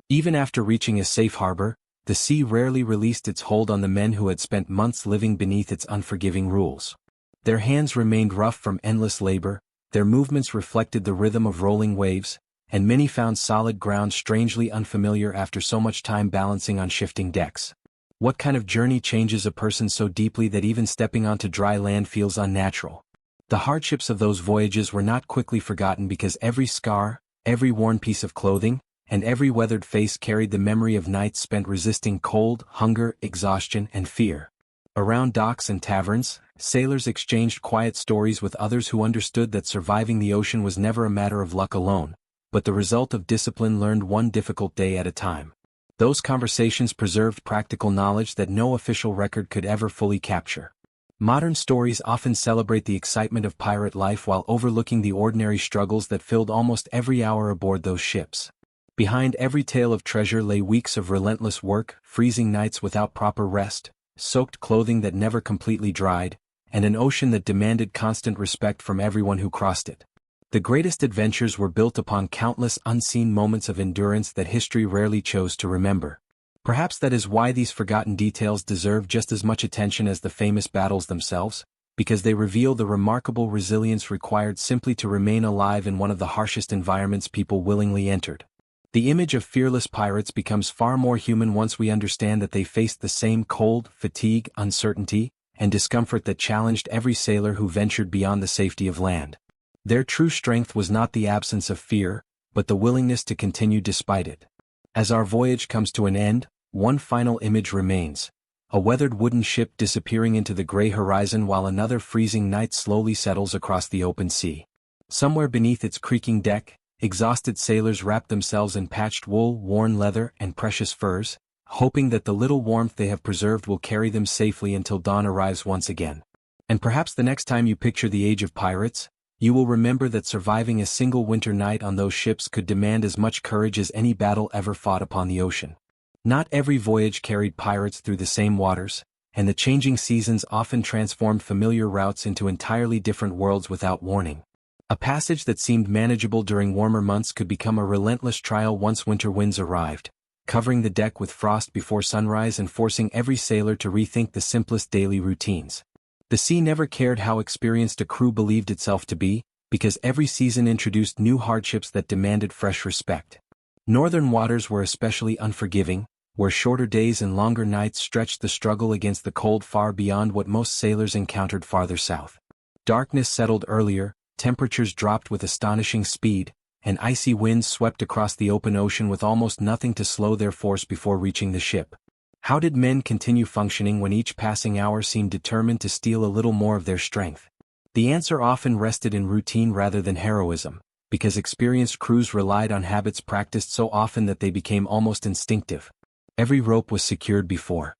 Even after reaching a safe harbor, the sea rarely released its hold on the men who had spent months living beneath its unforgiving rules. Their hands remained rough from endless labor, their movements reflected the rhythm of rolling waves, and many found solid ground strangely unfamiliar after so much time balancing on shifting decks. What kind of journey changes a person so deeply that even stepping onto dry land feels unnatural? The hardships of those voyages were not quickly forgotten because every scar, every worn piece of clothing, and every weathered face carried the memory of nights spent resisting cold, hunger, exhaustion, and fear. Around docks and taverns, sailors exchanged quiet stories with others who understood that surviving the ocean was never a matter of luck alone, but the result of discipline learned one difficult day at a time. Those conversations preserved practical knowledge that no official record could ever fully capture. Modern stories often celebrate the excitement of pirate life while overlooking the ordinary struggles that filled almost every hour aboard those ships. Behind every tale of treasure lay weeks of relentless work, freezing nights without proper rest, soaked clothing that never completely dried, and an ocean that demanded constant respect from everyone who crossed it. The greatest adventures were built upon countless unseen moments of endurance that history rarely chose to remember. Perhaps that is why these forgotten details deserve just as much attention as the famous battles themselves, because they reveal the remarkable resilience required simply to remain alive in one of the harshest environments people willingly entered. The image of fearless pirates becomes far more human once we understand that they faced the same cold, fatigue, uncertainty, and discomfort that challenged every sailor who ventured beyond the safety of land. Their true strength was not the absence of fear, but the willingness to continue despite it. As our voyage comes to an end, one final image remains: a weathered wooden ship disappearing into the gray horizon while another freezing night slowly settles across the open sea. Somewhere beneath its creaking deck, exhausted sailors wrap themselves in patched wool, worn leather, and precious furs, hoping that the little warmth they have preserved will carry them safely until dawn arrives once again. And perhaps the next time you picture the age of pirates, you will remember that surviving a single winter night on those ships could demand as much courage as any battle ever fought upon the ocean. Not every voyage carried pirates through the same waters, and the changing seasons often transformed familiar routes into entirely different worlds without warning. A passage that seemed manageable during warmer months could become a relentless trial once winter winds arrived, covering the deck with frost before sunrise and forcing every sailor to rethink the simplest daily routines. The sea never cared how experienced a crew believed itself to be, because every season introduced new hardships that demanded fresh respect. Northern waters were especially unforgiving, where shorter days and longer nights stretched the struggle against the cold far beyond what most sailors encountered farther south. Darkness settled earlier, temperatures dropped with astonishing speed, and icy winds swept across the open ocean with almost nothing to slow their force before reaching the ship. How did men continue functioning when each passing hour seemed determined to steal a little more of their strength? The answer often rested in routine rather than heroism, because experienced crews relied on habits practiced so often that they became almost instinctive. Every rope was secured before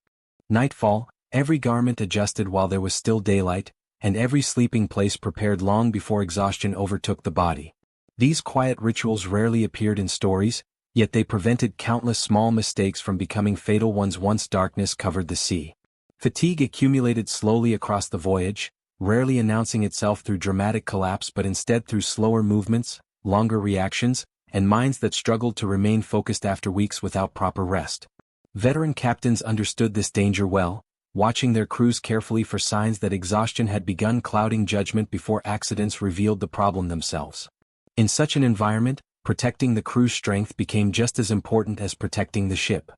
nightfall, every garment adjusted while there was still daylight, and every sleeping place prepared long before exhaustion overtook the body. These quiet rituals rarely appeared in stories, yet they prevented countless small mistakes from becoming fatal ones once darkness covered the sea. Fatigue accumulated slowly across the voyage, rarely announcing itself through dramatic collapse but instead through slower movements, longer reactions, and minds that struggled to remain focused after weeks without proper rest. Veteran captains understood this danger well, watching their crews carefully for signs that exhaustion had begun clouding judgment before accidents revealed the problem themselves. In such an environment, protecting the crew's strength became just as important as protecting the ship.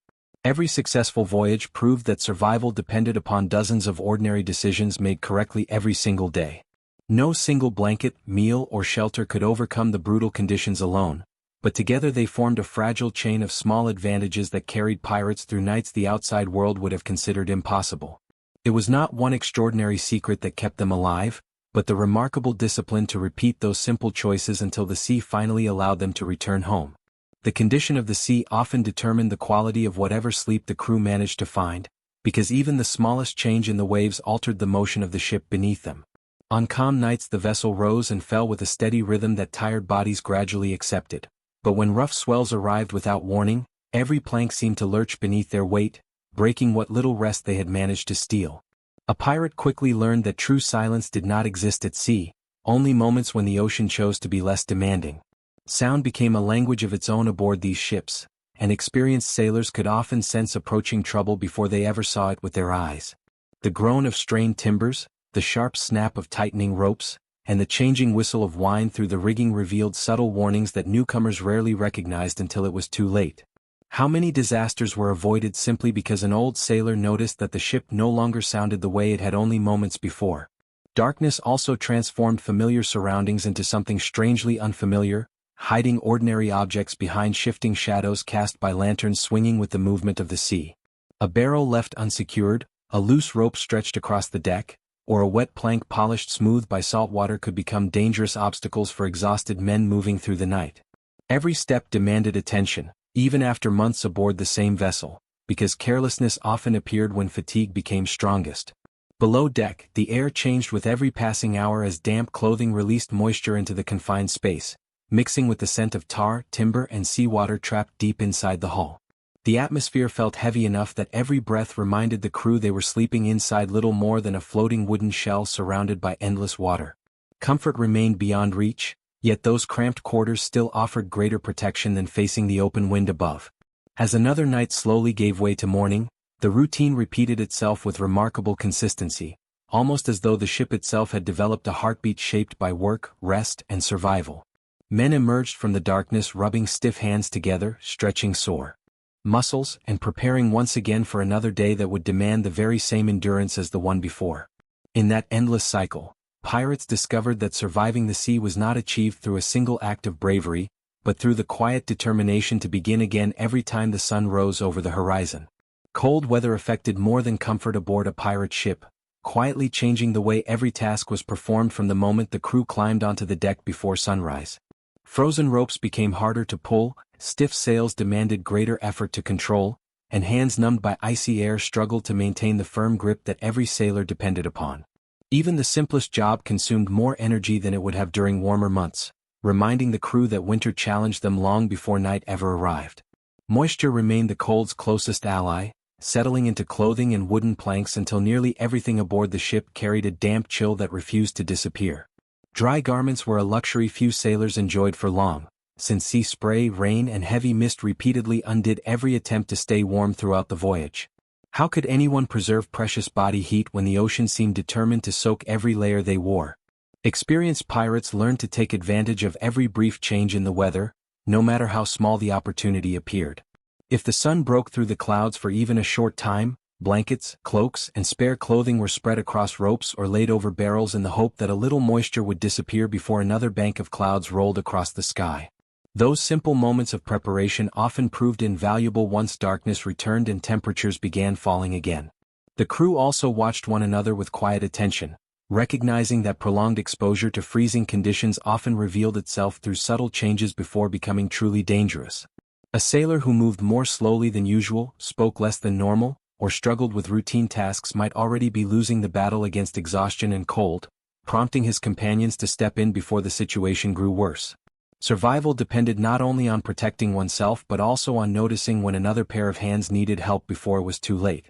Every successful voyage proved that survival depended upon dozens of ordinary decisions made correctly every single day. No single blanket, meal, or shelter could overcome the brutal conditions alone, but together they formed a fragile chain of small advantages that carried pirates through nights the outside world would have considered impossible. It was not one extraordinary secret that kept them alive, but the remarkable discipline to repeat those simple choices until the sea finally allowed them to return home. The condition of the sea often determined the quality of whatever sleep the crew managed to find, because even the smallest change in the waves altered the motion of the ship beneath them. On calm nights the vessel rose and fell with a steady rhythm that tired bodies gradually accepted. But when rough swells arrived without warning, every plank seemed to lurch beneath their weight, breaking what little rest they had managed to steal. A pirate quickly learned that true silence did not exist at sea, only moments when the ocean chose to be less demanding. Sound became a language of its own aboard these ships, and experienced sailors could often sense approaching trouble before they ever saw it with their eyes. The groan of strained timbers, the sharp snap of tightening ropes, and the changing whistle of wind through the rigging revealed subtle warnings that newcomers rarely recognized until it was too late. How many disasters were avoided simply because an old sailor noticed that the ship no longer sounded the way it had only moments before. Darkness also transformed familiar surroundings into something strangely unfamiliar, hiding ordinary objects behind shifting shadows cast by lanterns swinging with the movement of the sea. A barrel left unsecured, a loose rope stretched across the deck, or a wet plank polished smooth by salt water could become dangerous obstacles for exhausted men moving through the night. Every step demanded attention, even after months aboard the same vessel, because carelessness often appeared when fatigue became strongest. Below deck, the air changed with every passing hour as damp clothing released moisture into the confined space, mixing with the scent of tar, timber, and seawater trapped deep inside the hull. The atmosphere felt heavy enough that every breath reminded the crew they were sleeping inside little more than a floating wooden shell surrounded by endless water. Comfort remained beyond reach, yet those cramped quarters still offered greater protection than facing the open wind above. As another night slowly gave way to morning, the routine repeated itself with remarkable consistency, almost as though the ship itself had developed a heartbeat shaped by work, rest, and survival. Men emerged from the darkness rubbing stiff hands together, stretching sore muscles, and preparing once again for another day that would demand the very same endurance as the one before. In that endless cycle, pirates discovered that surviving the sea was not achieved through a single act of bravery, but through the quiet determination to begin again every time the sun rose over the horizon. Cold weather affected more than comfort aboard a pirate ship, quietly changing the way every task was performed from the moment the crew climbed onto the deck before sunrise. Frozen ropes became harder to pull, stiff sails demanded greater effort to control, and hands numbed by icy air struggled to maintain the firm grip that every sailor depended upon. Even the simplest job consumed more energy than it would have during warmer months, reminding the crew that winter challenged them long before night ever arrived. Moisture remained the cold's closest ally, settling into clothing and wooden planks until nearly everything aboard the ship carried a damp chill that refused to disappear. Dry garments were a luxury few sailors enjoyed for long, since sea spray, rain, and heavy mist repeatedly undid every attempt to stay warm throughout the voyage. How could anyone preserve precious body heat when the ocean seemed determined to soak every layer they wore? Experienced pirates learned to take advantage of every brief change in the weather, no matter how small the opportunity appeared. If the sun broke through the clouds for even a short time, blankets, cloaks, and spare clothing were spread across ropes or laid over barrels in the hope that a little moisture would disappear before another bank of clouds rolled across the sky. Those simple moments of preparation often proved invaluable once darkness returned and temperatures began falling again. The crew also watched one another with quiet attention, recognizing that prolonged exposure to freezing conditions often revealed itself through subtle changes before becoming truly dangerous. A sailor who moved more slowly than usual, spoke less than normal, or struggled with routine tasks might already be losing the battle against exhaustion and cold, prompting his companions to step in before the situation grew worse. Survival depended not only on protecting oneself but also on noticing when another pair of hands needed help before it was too late.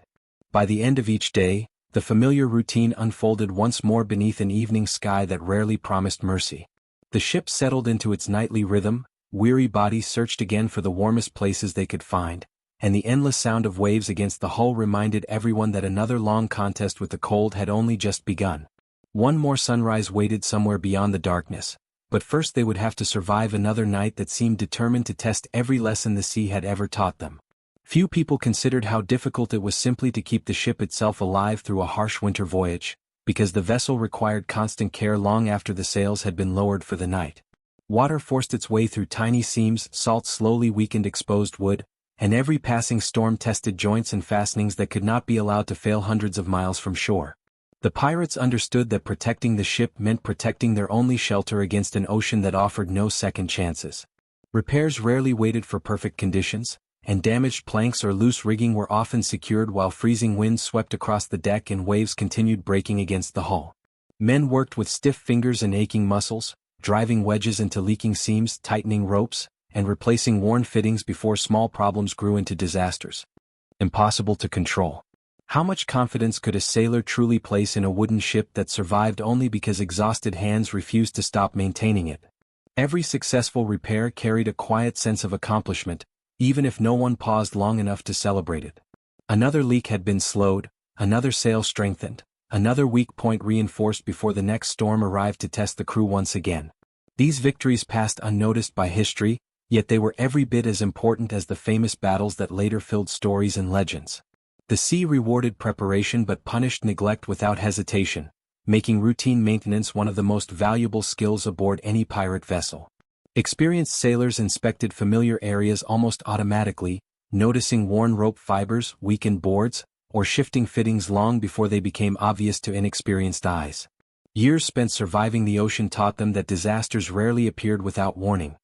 By the end of each day, the familiar routine unfolded once more beneath an evening sky that rarely promised mercy. The ship settled into its nightly rhythm, weary bodies searched again for the warmest places they could find, and the endless sound of waves against the hull reminded everyone that another long contest with the cold had only just begun. One more sunrise waited somewhere beyond the darkness, but first they would have to survive another night that seemed determined to test every lesson the sea had ever taught them. Few people considered how difficult it was simply to keep the ship itself alive through a harsh winter voyage, because the vessel required constant care long after the sails had been lowered for the night. Water forced its way through tiny seams, salt slowly weakened exposed wood, and every passing storm tested joints and fastenings that could not be allowed to fail hundreds of miles from shore. The pirates understood that protecting the ship meant protecting their only shelter against an ocean that offered no second chances. Repairs rarely waited for perfect conditions, and damaged planks or loose rigging were often secured while freezing winds swept across the deck and waves continued breaking against the hull. Men worked with stiff fingers and aching muscles, driving wedges into leaking seams, tightening ropes, and replacing worn fittings before small problems grew into disasters. Impossible to control. How much confidence could a sailor truly place in a wooden ship that survived only because exhausted hands refused to stop maintaining it? Every successful repair carried a quiet sense of accomplishment, even if no one paused long enough to celebrate it. Another leak had been slowed, another sail strengthened, another weak point reinforced before the next storm arrived to test the crew once again. These victories passed unnoticed by history, Yet they were every bit as important as the famous battles that later filled stories and legends. The sea rewarded preparation but punished neglect without hesitation, making routine maintenance one of the most valuable skills aboard any pirate vessel. Experienced sailors inspected familiar areas almost automatically, noticing worn rope fibers, weakened boards, or shifting fittings long before they became obvious to inexperienced eyes. Years spent surviving the ocean taught them that disasters rarely appeared without warning.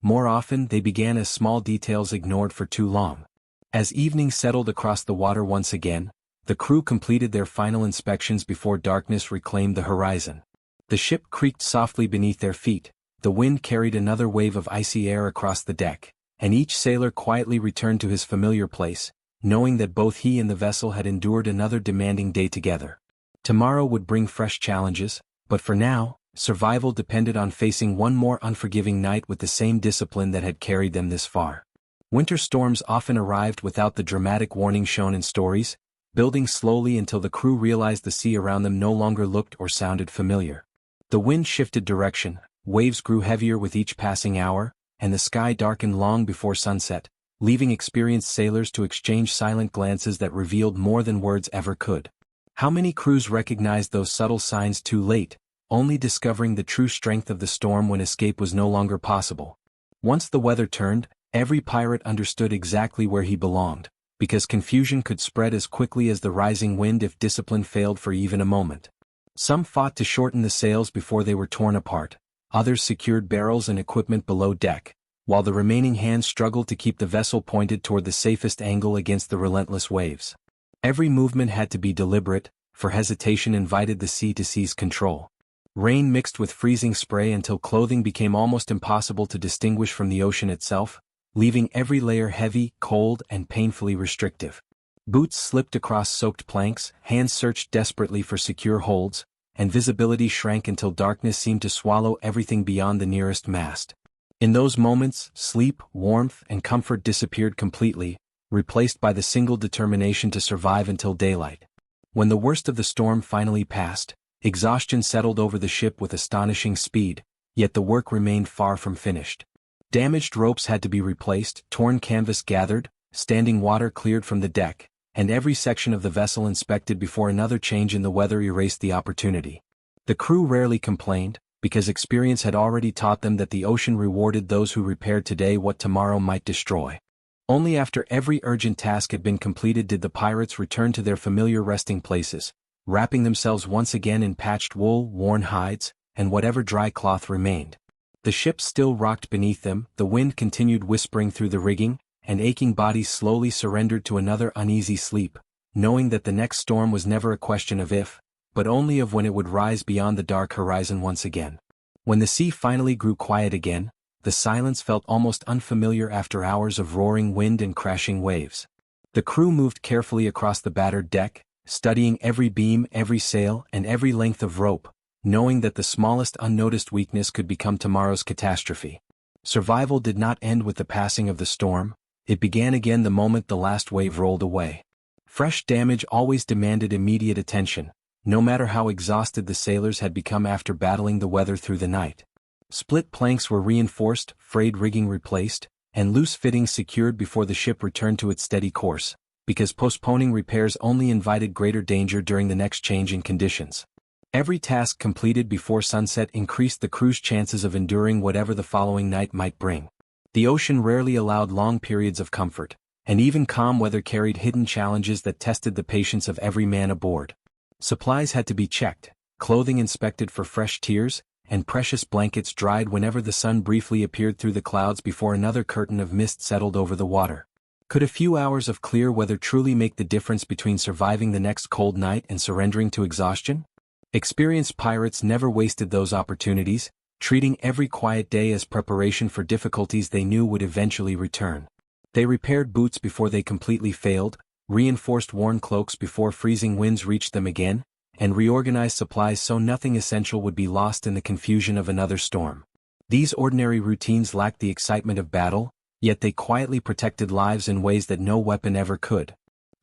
More often they began as small details ignored for too long. As evening settled across the water once again, the crew completed their final inspections before darkness reclaimed the horizon. The ship creaked softly beneath their feet, the wind carried another wave of icy air across the deck, and each sailor quietly returned to his familiar place, knowing that both he and the vessel had endured another demanding day together. Tomorrow would bring fresh challenges, but for now, survival depended on facing one more unforgiving night with the same discipline that had carried them this far. Winter storms often arrived without the dramatic warning shown in stories, building slowly until the crew realized the sea around them no longer looked or sounded familiar. The wind shifted direction, waves grew heavier with each passing hour, and the sky darkened long before sunset, leaving experienced sailors to exchange silent glances that revealed more than words ever could. How many crews recognized those subtle signs too late, only discovering the true strength of the storm when escape was no longer possible? Once the weather turned, every pirate understood exactly where he belonged, because confusion could spread as quickly as the rising wind if discipline failed for even a moment. Some fought to shorten the sails before they were torn apart, others secured barrels and equipment below deck, while the remaining hands struggled to keep the vessel pointed toward the safest angle against the relentless waves. Every movement had to be deliberate, for hesitation invited the sea to seize control. Rain mixed with freezing spray until clothing became almost impossible to distinguish from the ocean itself, leaving every layer heavy, cold, and painfully restrictive. Boots slipped across soaked planks, hands searched desperately for secure holds, and visibility shrank until darkness seemed to swallow everything beyond the nearest mast. In those moments, sleep, warmth, and comfort disappeared completely, replaced by the single determination to survive until daylight. When the worst of the storm finally passed, exhaustion settled over the ship with astonishing speed, yet the work remained far from finished. Damaged ropes had to be replaced, torn canvas gathered, standing water cleared from the deck, and every section of the vessel inspected before another change in the weather erased the opportunity. The crew rarely complained, because experience had already taught them that the ocean rewarded those who repaired today what tomorrow might destroy. Only after every urgent task had been completed did the pirates return to their familiar resting places, wrapping themselves once again in patched wool, worn hides, and whatever dry cloth remained. The ship still rocked beneath them, the wind continued whispering through the rigging, and aching bodies slowly surrendered to another uneasy sleep, knowing that the next storm was never a question of if, but only of when it would rise beyond the dark horizon once again. When the sea finally grew quiet again, the silence felt almost unfamiliar after hours of roaring wind and crashing waves. The crew moved carefully across the battered deck, studying every beam, every sail, and every length of rope, knowing that the smallest unnoticed weakness could become tomorrow's catastrophe. Survival did not end with the passing of the storm, it began again the moment the last wave rolled away. Fresh damage always demanded immediate attention, no matter how exhausted the sailors had become after battling the weather through the night. Split planks were reinforced, frayed rigging replaced, and loose fittings secured before the ship returned to its steady course, because postponing repairs only invited greater danger during the next change in conditions. Every task completed before sunset increased the crew's chances of enduring whatever the following night might bring. The ocean rarely allowed long periods of comfort, and even calm weather carried hidden challenges that tested the patience of every man aboard. Supplies had to be checked, clothing inspected for fresh tears, and precious blankets dried whenever the sun briefly appeared through the clouds before another curtain of mist settled over the water. Could a few hours of clear weather truly make the difference between surviving the next cold night and surrendering to exhaustion? Experienced pirates never wasted those opportunities, treating every quiet day as preparation for difficulties they knew would eventually return. They repaired boots before they completely failed, reinforced worn cloaks before freezing winds reached them again, and reorganized supplies so nothing essential would be lost in the confusion of another storm. These ordinary routines lacked the excitement of battle, yet they quietly protected lives in ways that no weapon ever could.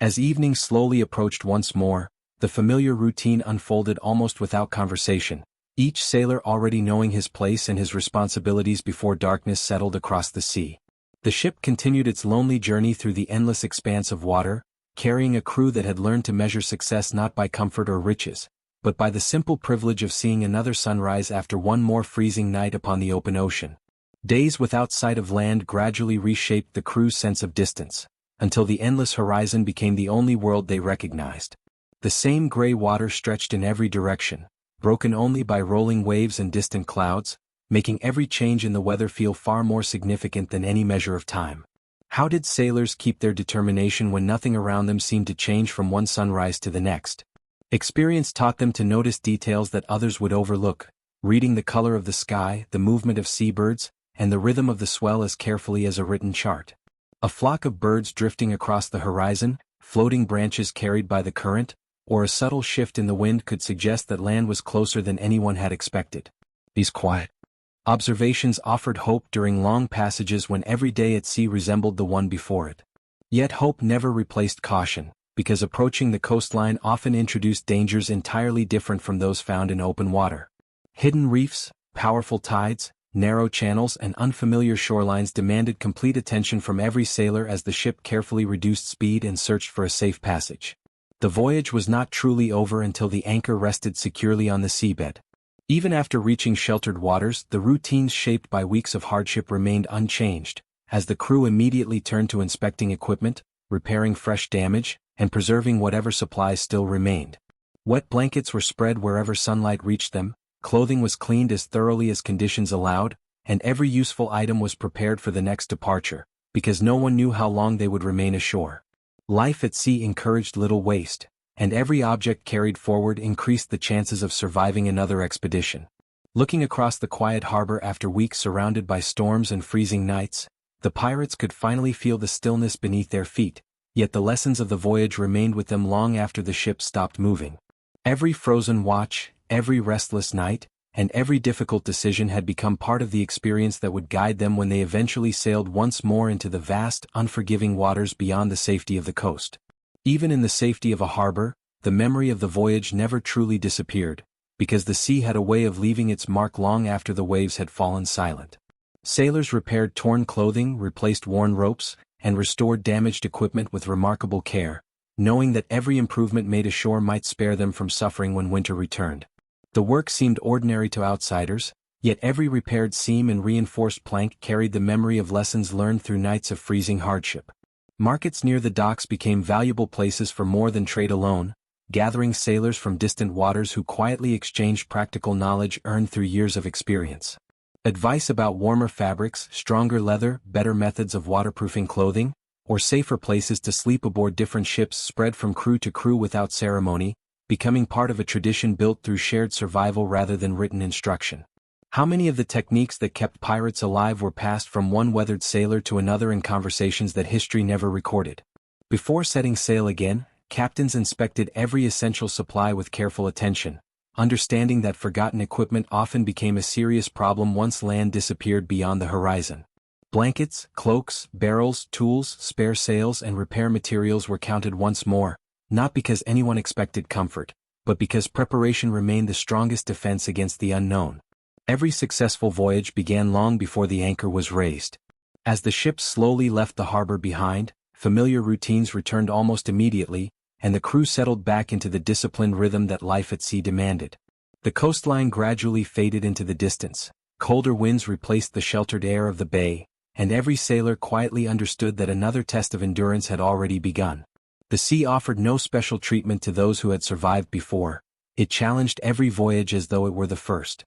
As evening slowly approached once more, the familiar routine unfolded almost without conversation. each sailor already knowing his place and his responsibilities before darkness settled across the sea. The ship continued its lonely journey through the endless expanse of water, carrying a crew that had learned to measure success not by comfort or riches, but by the simple privilege of seeing another sunrise after one more freezing night upon the open ocean. Days without sight of land gradually reshaped the crew's sense of distance, until the endless horizon became the only world they recognized. The same gray water stretched in every direction, broken only by rolling waves and distant clouds, making every change in the weather feel far more significant than any measure of time. How did sailors keep their determination when nothing around them seemed to change from one sunrise to the next? Experience taught them to notice details that others would overlook, reading the color of the sky, the movement of seabirds, and the rhythm of the swell as carefully as a written chart. A flock of birds drifting across the horizon, floating branches carried by the current, or a subtle shift in the wind could suggest that land was closer than anyone had expected. These quiet observations offered hope during long passages when every day at sea resembled the one before it. Yet hope never replaced caution, because approaching the coastline often introduced dangers entirely different from those found in open water. Hidden reefs, powerful tides, narrow channels and unfamiliar shorelines demanded complete attention from every sailor as the ship carefully reduced speed and searched for a safe passage. The voyage was not truly over until the anchor rested securely on the seabed. Even after reaching sheltered waters, the routines shaped by weeks of hardship remained unchanged, as the crew immediately turned to inspecting equipment, repairing fresh damage, and preserving whatever supplies still remained. Wet blankets were spread wherever sunlight reached them, clothing was cleaned as thoroughly as conditions allowed, and every useful item was prepared for the next departure, because no one knew how long they would remain ashore. Life at sea encouraged little waste, and every object carried forward increased the chances of surviving another expedition. Looking across the quiet harbor after weeks surrounded by storms and freezing nights, the pirates could finally feel the stillness beneath their feet, yet the lessons of the voyage remained with them long after the ship stopped moving. Every frozen watch, every restless night, and every difficult decision had become part of the experience that would guide them when they eventually sailed once more into the vast, unforgiving waters beyond the safety of the coast. Even in the safety of a harbor, the memory of the voyage never truly disappeared, because the sea had a way of leaving its mark long after the waves had fallen silent. Sailors repaired torn clothing, replaced worn ropes, and restored damaged equipment with remarkable care, knowing that every improvement made ashore might spare them from suffering when winter returned. The work seemed ordinary to outsiders, yet every repaired seam and reinforced plank carried the memory of lessons learned through nights of freezing hardship. Markets near the docks became valuable places for more than trade alone, gathering sailors from distant waters who quietly exchanged practical knowledge earned through years of experience. Advice about warmer fabrics, stronger leather, better methods of waterproofing clothing, or safer places to sleep aboard different ships spread from crew to crew without ceremony, becoming part of a tradition built through shared survival rather than written instruction. How many of the techniques that kept pirates alive were passed from one weathered sailor to another in conversations that history never recorded? Before setting sail again, captains inspected every essential supply with careful attention, understanding that forgotten equipment often became a serious problem once land disappeared beyond the horizon. Blankets, cloaks, barrels, tools, spare sails and repair materials were counted once more, not because anyone expected comfort, but because preparation remained the strongest defense against the unknown. Every successful voyage began long before the anchor was raised. As the ships slowly left the harbor behind, familiar routines returned almost immediately, and the crew settled back into the disciplined rhythm that life at sea demanded. The coastline gradually faded into the distance, colder winds replaced the sheltered air of the bay, and every sailor quietly understood that another test of endurance had already begun. The sea offered no special treatment to those who had survived before. It challenged every voyage as though it were the first.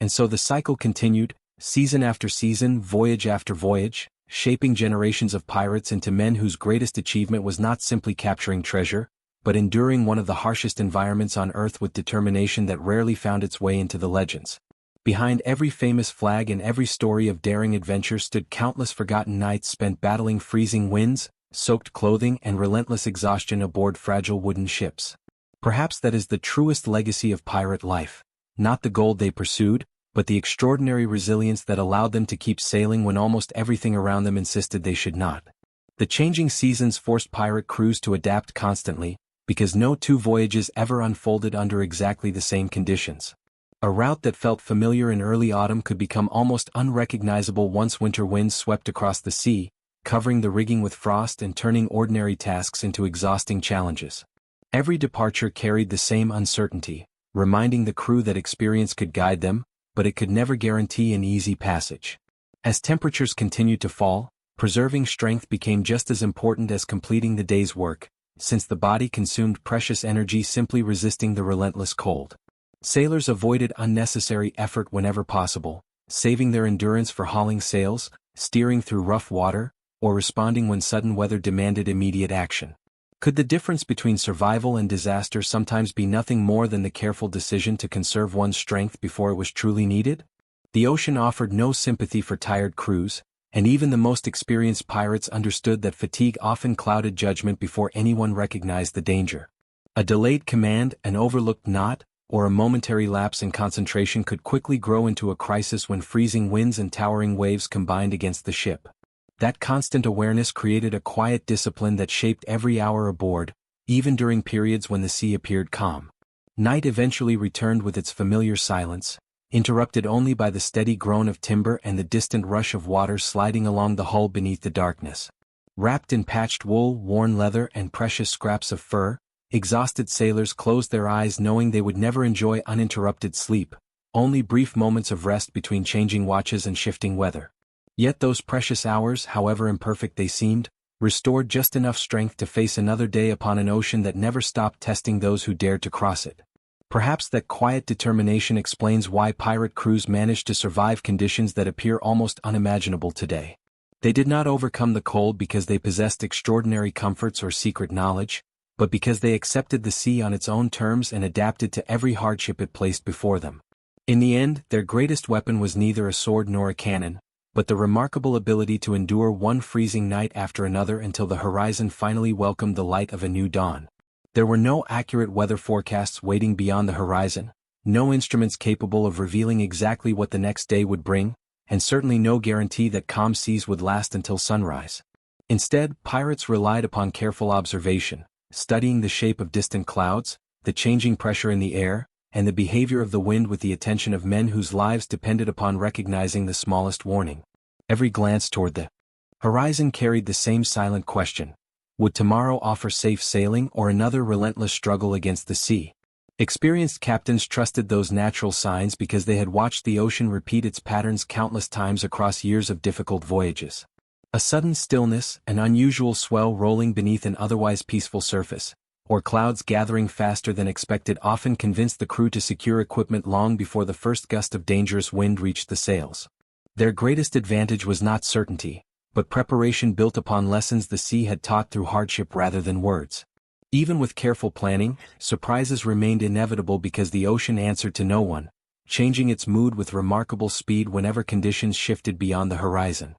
And so the cycle continued, season after season, voyage after voyage, shaping generations of pirates into men whose greatest achievement was not simply capturing treasure, but enduring one of the harshest environments on Earth with determination that rarely found its way into the legends. Behind every famous flag and every story of daring adventure stood countless forgotten nights spent battling freezing winds, soaked clothing and relentless exhaustion aboard fragile wooden ships. Perhaps that is the truest legacy of pirate life, not the gold they pursued, but the extraordinary resilience that allowed them to keep sailing when almost everything around them insisted they should not. The changing seasons forced pirate crews to adapt constantly, because no two voyages ever unfolded under exactly the same conditions. A route that felt familiar in early autumn could become almost unrecognizable once winter winds swept across the sea, covering the rigging with frost and turning ordinary tasks into exhausting challenges. Every departure carried the same uncertainty, reminding the crew that experience could guide them, but it could never guarantee an easy passage. As temperatures continued to fall, preserving strength became just as important as completing the day's work, since the body consumed precious energy simply resisting the relentless cold. Sailors avoided unnecessary effort whenever possible, saving their endurance for hauling sails, steering through rough water, or responding when sudden weather demanded immediate action. Could the difference between survival and disaster sometimes be nothing more than the careful decision to conserve one's strength before it was truly needed? The ocean offered no sympathy for tired crews, and even the most experienced pirates understood that fatigue often clouded judgment before anyone recognized the danger. A delayed command, an overlooked knot, or a momentary lapse in concentration could quickly grow into a crisis when freezing winds and towering waves combined against the ship. That constant awareness created a quiet discipline that shaped every hour aboard, even during periods when the sea appeared calm. Night eventually returned with its familiar silence, interrupted only by the steady groan of timber and the distant rush of water sliding along the hull beneath the darkness. Wrapped in patched wool, worn leather, and precious scraps of fur, exhausted sailors closed their eyes knowing they would never enjoy uninterrupted sleep, only brief moments of rest between changing watches and shifting weather. Yet those precious hours, however imperfect they seemed, restored just enough strength to face another day upon an ocean that never stopped testing those who dared to cross it. Perhaps that quiet determination explains why pirate crews managed to survive conditions that appear almost unimaginable today. They did not overcome the cold because they possessed extraordinary comforts or secret knowledge, but because they accepted the sea on its own terms and adapted to every hardship it placed before them. In the end, their greatest weapon was neither a sword nor a cannon, but the remarkable ability to endure one freezing night after another until the horizon finally welcomed the light of a new dawn. There were no accurate weather forecasts waiting beyond the horizon, no instruments capable of revealing exactly what the next day would bring, and certainly no guarantee that calm seas would last until sunrise. Instead, pirates relied upon careful observation, studying the shape of distant clouds, the changing pressure in the air, and the behavior of the wind with the attention of men whose lives depended upon recognizing the smallest warning. Every glance toward the horizon carried the same silent question: would tomorrow offer safe sailing or another relentless struggle against the sea? Experienced captains trusted those natural signs because they had watched the ocean repeat its patterns countless times across years of difficult voyages. A sudden stillness, an unusual swell rolling beneath an otherwise peaceful surface, or clouds gathering faster than expected often convinced the crew to secure equipment long before the first gust of dangerous wind reached the sails. Their greatest advantage was not certainty, but preparation built upon lessons the sea had taught through hardship rather than words. Even with careful planning, surprises remained inevitable because the ocean answered to no one, changing its mood with remarkable speed whenever conditions shifted beyond the horizon.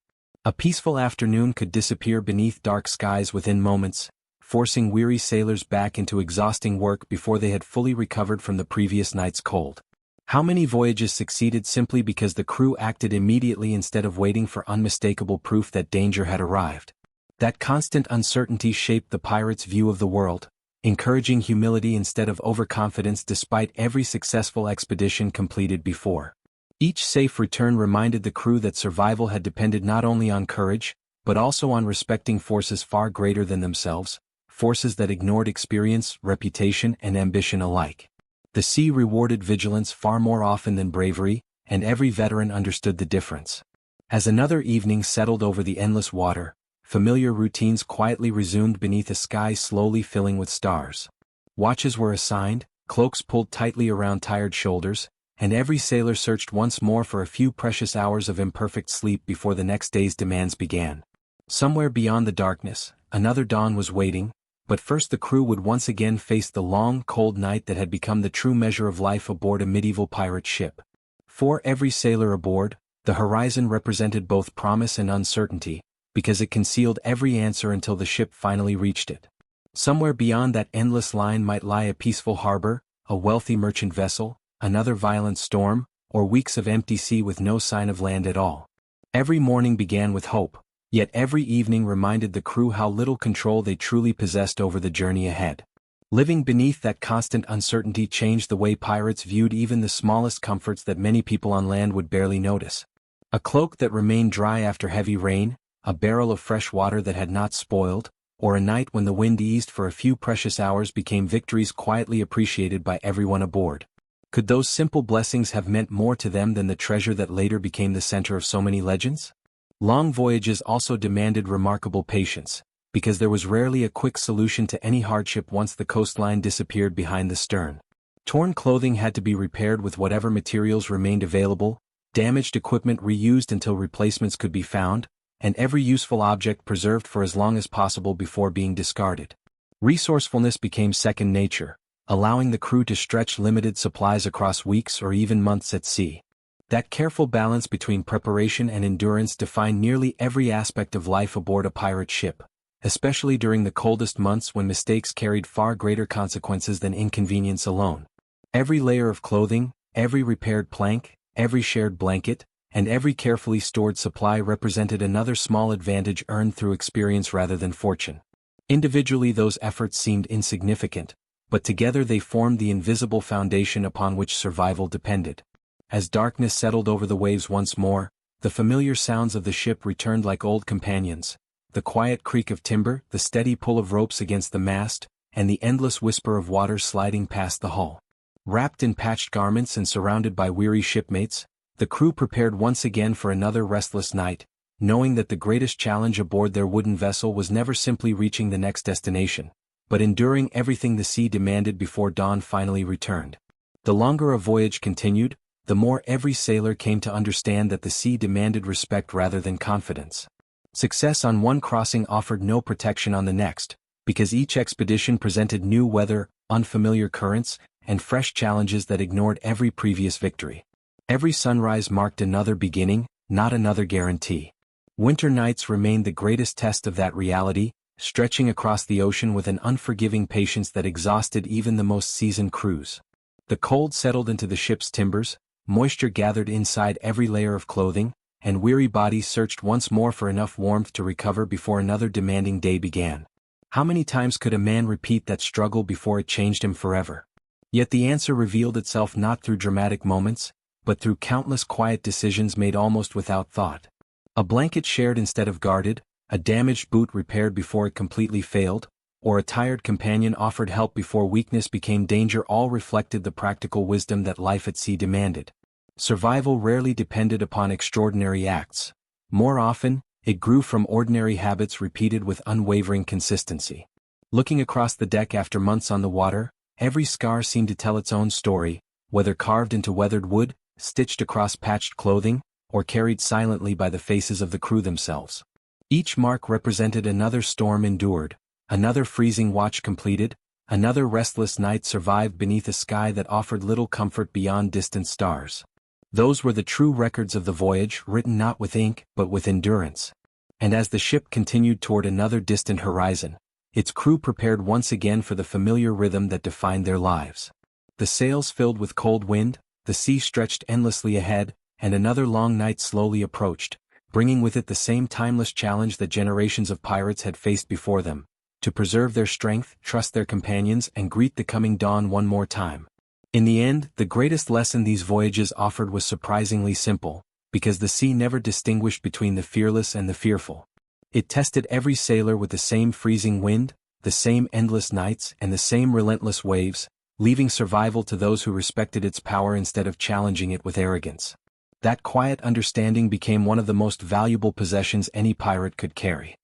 A peaceful afternoon could disappear beneath dark skies within moments, forcing weary sailors back into exhausting work before they had fully recovered from the previous night's cold. How many voyages succeeded simply because the crew acted immediately instead of waiting for unmistakable proof that danger had arrived? That constant uncertainty shaped the pirates' view of the world, encouraging humility instead of overconfidence despite every successful expedition completed before. Each safe return reminded the crew that survival had depended not only on courage, but also on respecting forces far greater than themselves, forces that ignored experience, reputation, and ambition alike. The sea rewarded vigilance far more often than bravery, and every veteran understood the difference. As another evening settled over the endless water, familiar routines quietly resumed beneath a sky slowly filling with stars. Watches were assigned, cloaks pulled tightly around tired shoulders, and every sailor searched once more for a few precious hours of imperfect sleep before the next day's demands began. Somewhere beyond the darkness, another dawn was waiting, but first the crew would once again face the long, cold night that had become the true measure of life aboard a medieval pirate ship. For every sailor aboard, the horizon represented both promise and uncertainty, because it concealed every answer until the ship finally reached it. Somewhere beyond that endless line might lie a peaceful harbor, a wealthy merchant vessel, another violent storm, or weeks of empty sea with no sign of land at all. Every morning began with hope, yet every evening reminded the crew how little control they truly possessed over the journey ahead. Living beneath that constant uncertainty changed the way pirates viewed even the smallest comforts that many people on land would barely notice. A cloak that remained dry after heavy rain, a barrel of fresh water that had not spoiled, or a night when the wind eased for a few precious hours became victories quietly appreciated by everyone aboard. Could those simple blessings have meant more to them than the treasure that later became the center of so many legends? Long voyages also demanded remarkable patience, because there was rarely a quick solution to any hardship once the coastline disappeared behind the stern. Torn clothing had to be repaired with whatever materials remained available, damaged equipment reused until replacements could be found, and every useful object preserved for as long as possible before being discarded. Resourcefulness became second nature, allowing the crew to stretch limited supplies across weeks or even months at sea. That careful balance between preparation and endurance defined nearly every aspect of life aboard a pirate ship, especially during the coldest months when mistakes carried far greater consequences than inconvenience alone. Every layer of clothing, every repaired plank, every shared blanket, and every carefully stored supply represented another small advantage earned through experience rather than fortune. Individually those efforts seemed insignificant, but together they formed the invisible foundation upon which survival depended. As darkness settled over the waves once more, the familiar sounds of the ship returned like old companions. The quiet creak of timber, the steady pull of ropes against the mast, and the endless whisper of water sliding past the hull. Wrapped in patched garments and surrounded by weary shipmates, the crew prepared once again for another restless night, knowing that the greatest challenge aboard their wooden vessel was never simply reaching the next destination, but enduring everything the sea demanded before dawn finally returned. The longer a voyage continued, the more every sailor came to understand that the sea demanded respect rather than confidence. Success on one crossing offered no protection on the next, because each expedition presented new weather, unfamiliar currents, and fresh challenges that ignored every previous victory. Every sunrise marked another beginning, not another guarantee. Winter nights remained the greatest test of that reality, stretching across the ocean with an unforgiving patience that exhausted even the most seasoned crews. The cold settled into the ship's timbers, moisture gathered inside every layer of clothing, and weary bodies searched once more for enough warmth to recover before another demanding day began. How many times could a man repeat that struggle before it changed him forever? Yet the answer revealed itself not through dramatic moments, but through countless quiet decisions made almost without thought. A blanket shared instead of guarded, a damaged boot repaired before it completely failed, or a tired companion offered help before weakness became danger all reflected the practical wisdom that life at sea demanded. Survival rarely depended upon extraordinary acts. More often, it grew from ordinary habits repeated with unwavering consistency. Looking across the deck after months on the water, every scar seemed to tell its own story, whether carved into weathered wood, stitched across patched clothing, or carried silently by the faces of the crew themselves. Each mark represented another storm endured, another freezing watch completed, another restless night survived beneath a sky that offered little comfort beyond distant stars. Those were the true records of the voyage, written not with ink but with endurance. And as the ship continued toward another distant horizon, its crew prepared once again for the familiar rhythm that defined their lives. The sails filled with cold wind, the sea stretched endlessly ahead, and another long night slowly approached, bringing with it the same timeless challenge that generations of pirates had faced before them: to preserve their strength, trust their companions, and greet the coming dawn one more time. In the end, the greatest lesson these voyages offered was surprisingly simple, because the sea never distinguished between the fearless and the fearful. It tested every sailor with the same freezing wind, the same endless nights, and the same relentless waves, leaving survival to those who respected its power instead of challenging it with arrogance. That quiet understanding became one of the most valuable possessions any pirate could carry.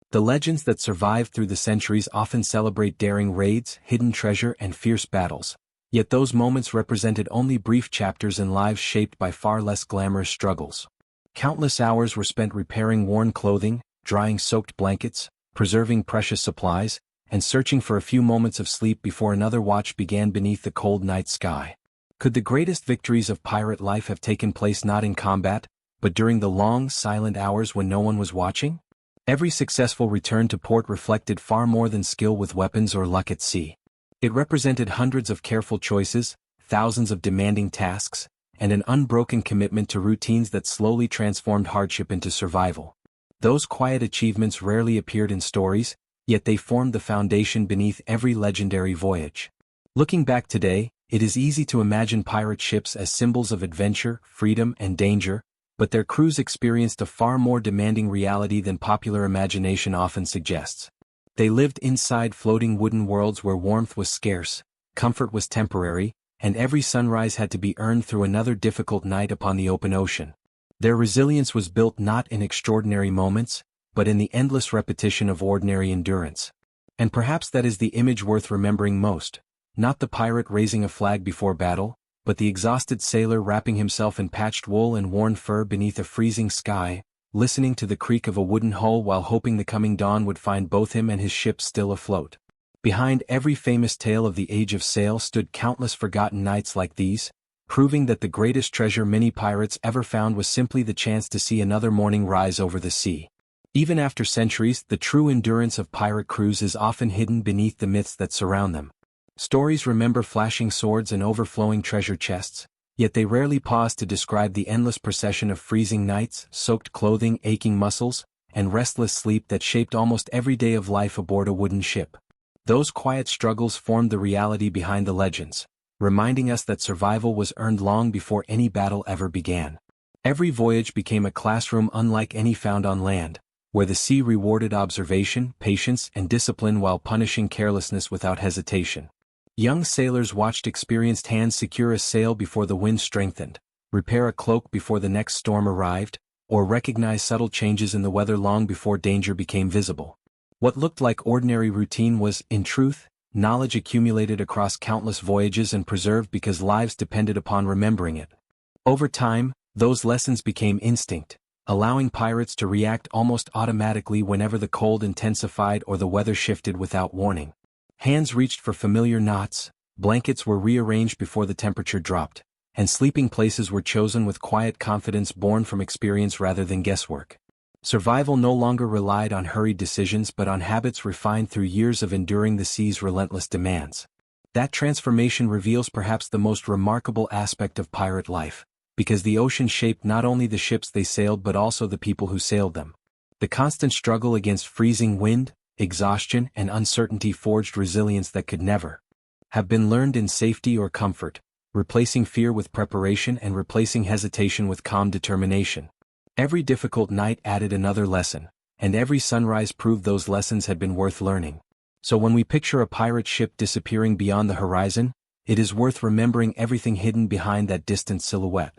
The legends that survived through the centuries often celebrate daring raids, hidden treasure, and fierce battles. Yet those moments represented only brief chapters in lives shaped by far less glamorous struggles. Countless hours were spent repairing worn clothing, drying soaked blankets, preserving precious supplies, and searching for a few moments of sleep before another watch began beneath the cold night sky. Could the greatest victories of pirate life have taken place not in combat, but during the long, silent hours when no one was watching? Every successful return to port reflected far more than skill with weapons or luck at sea. It represented hundreds of careful choices, thousands of demanding tasks, and an unbroken commitment to routines that slowly transformed hardship into survival. Those quiet achievements rarely appeared in stories, yet they formed the foundation beneath every legendary voyage. Looking back today, it is easy to imagine pirate ships as symbols of adventure, freedom, and danger, but their crews experienced a far more demanding reality than popular imagination often suggests. They lived inside floating wooden worlds where warmth was scarce, comfort was temporary, and every sunrise had to be earned through another difficult night upon the open ocean. Their resilience was built not in extraordinary moments, but in the endless repetition of ordinary endurance. And perhaps that is the image worth remembering most, not the pirate raising a flag before battle, but the exhausted sailor wrapping himself in patched wool and worn fur beneath a freezing sky, listening to the creak of a wooden hull while hoping the coming dawn would find both him and his ship still afloat. Behind every famous tale of the Age of Sail stood countless forgotten nights like these, proving that the greatest treasure many pirates ever found was simply the chance to see another morning rise over the sea. Even after centuries, the true endurance of pirate crews is often hidden beneath the myths that surround them. Stories remember flashing swords and overflowing treasure chests, yet they rarely pause to describe the endless procession of freezing nights, soaked clothing, aching muscles, and restless sleep that shaped almost every day of life aboard a wooden ship. Those quiet struggles formed the reality behind the legends, reminding us that survival was earned long before any battle ever began. Every voyage became a classroom unlike any found on land, where the sea rewarded observation, patience, and discipline while punishing carelessness without hesitation. Young sailors watched experienced hands secure a sail before the wind strengthened, repair a cloak before the next storm arrived, or recognize subtle changes in the weather long before danger became visible. What looked like ordinary routine was, in truth, knowledge accumulated across countless voyages and preserved because lives depended upon remembering it. Over time, those lessons became instinct, allowing pirates to react almost automatically whenever the cold intensified or the weather shifted without warning. Hands reached for familiar knots, blankets were rearranged before the temperature dropped, and sleeping places were chosen with quiet confidence born from experience rather than guesswork. Survival no longer relied on hurried decisions but on habits refined through years of enduring the sea's relentless demands. That transformation reveals perhaps the most remarkable aspect of pirate life, because the ocean shaped not only the ships they sailed but also the people who sailed them. The constant struggle against freezing wind, exhaustion, and uncertainty forged resilience that could never have been learned in safety or comfort, replacing fear with preparation and replacing hesitation with calm determination. Every difficult night added another lesson, and every sunrise proved those lessons had been worth learning. So when we picture a pirate ship disappearing beyond the horizon, it is worth remembering everything hidden behind that distant silhouette.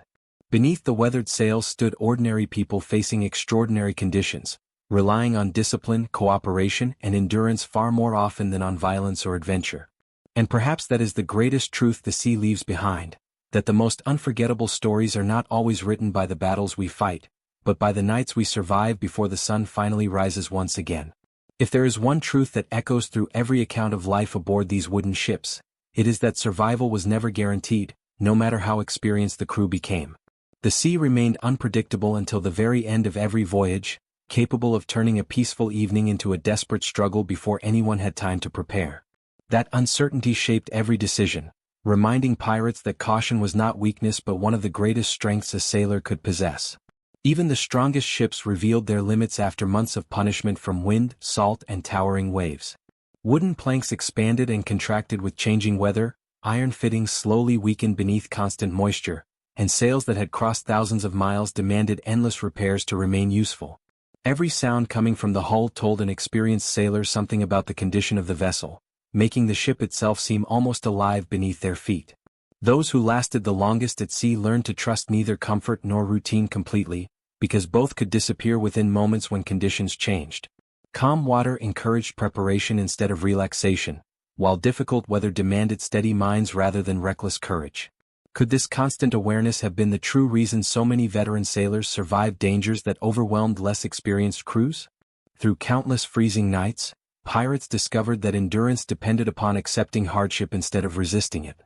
Beneath the weathered sails stood ordinary people facing extraordinary conditions, relying on discipline, cooperation, and endurance far more often than on violence or adventure. And perhaps that is the greatest truth the sea leaves behind, that the most unforgettable stories are not always written by the battles we fight, but by the nights we survive before the sun finally rises once again. If there is one truth that echoes through every account of life aboard these wooden ships, it is that survival was never guaranteed, no matter how experienced the crew became. The sea remained unpredictable until the very end of every voyage, capable of turning a peaceful evening into a desperate struggle before anyone had time to prepare. That uncertainty shaped every decision, reminding pirates that caution was not weakness but one of the greatest strengths a sailor could possess. Even the strongest ships revealed their limits after months of punishment from wind, salt, and towering waves. Wooden planks expanded and contracted with changing weather, iron fittings slowly weakened beneath constant moisture, and sails that had crossed thousands of miles demanded endless repairs to remain useful. Every sound coming from the hull told an experienced sailor something about the condition of the vessel, making the ship itself seem almost alive beneath their feet. Those who lasted the longest at sea learned to trust neither comfort nor routine completely, because both could disappear within moments when conditions changed. Calm water encouraged preparation instead of relaxation, while difficult weather demanded steady minds rather than reckless courage. Could this constant awareness have been the true reason so many veteran sailors survived dangers that overwhelmed less experienced crews? Through countless freezing nights, pirates discovered that endurance depended upon accepting hardship instead of resisting it.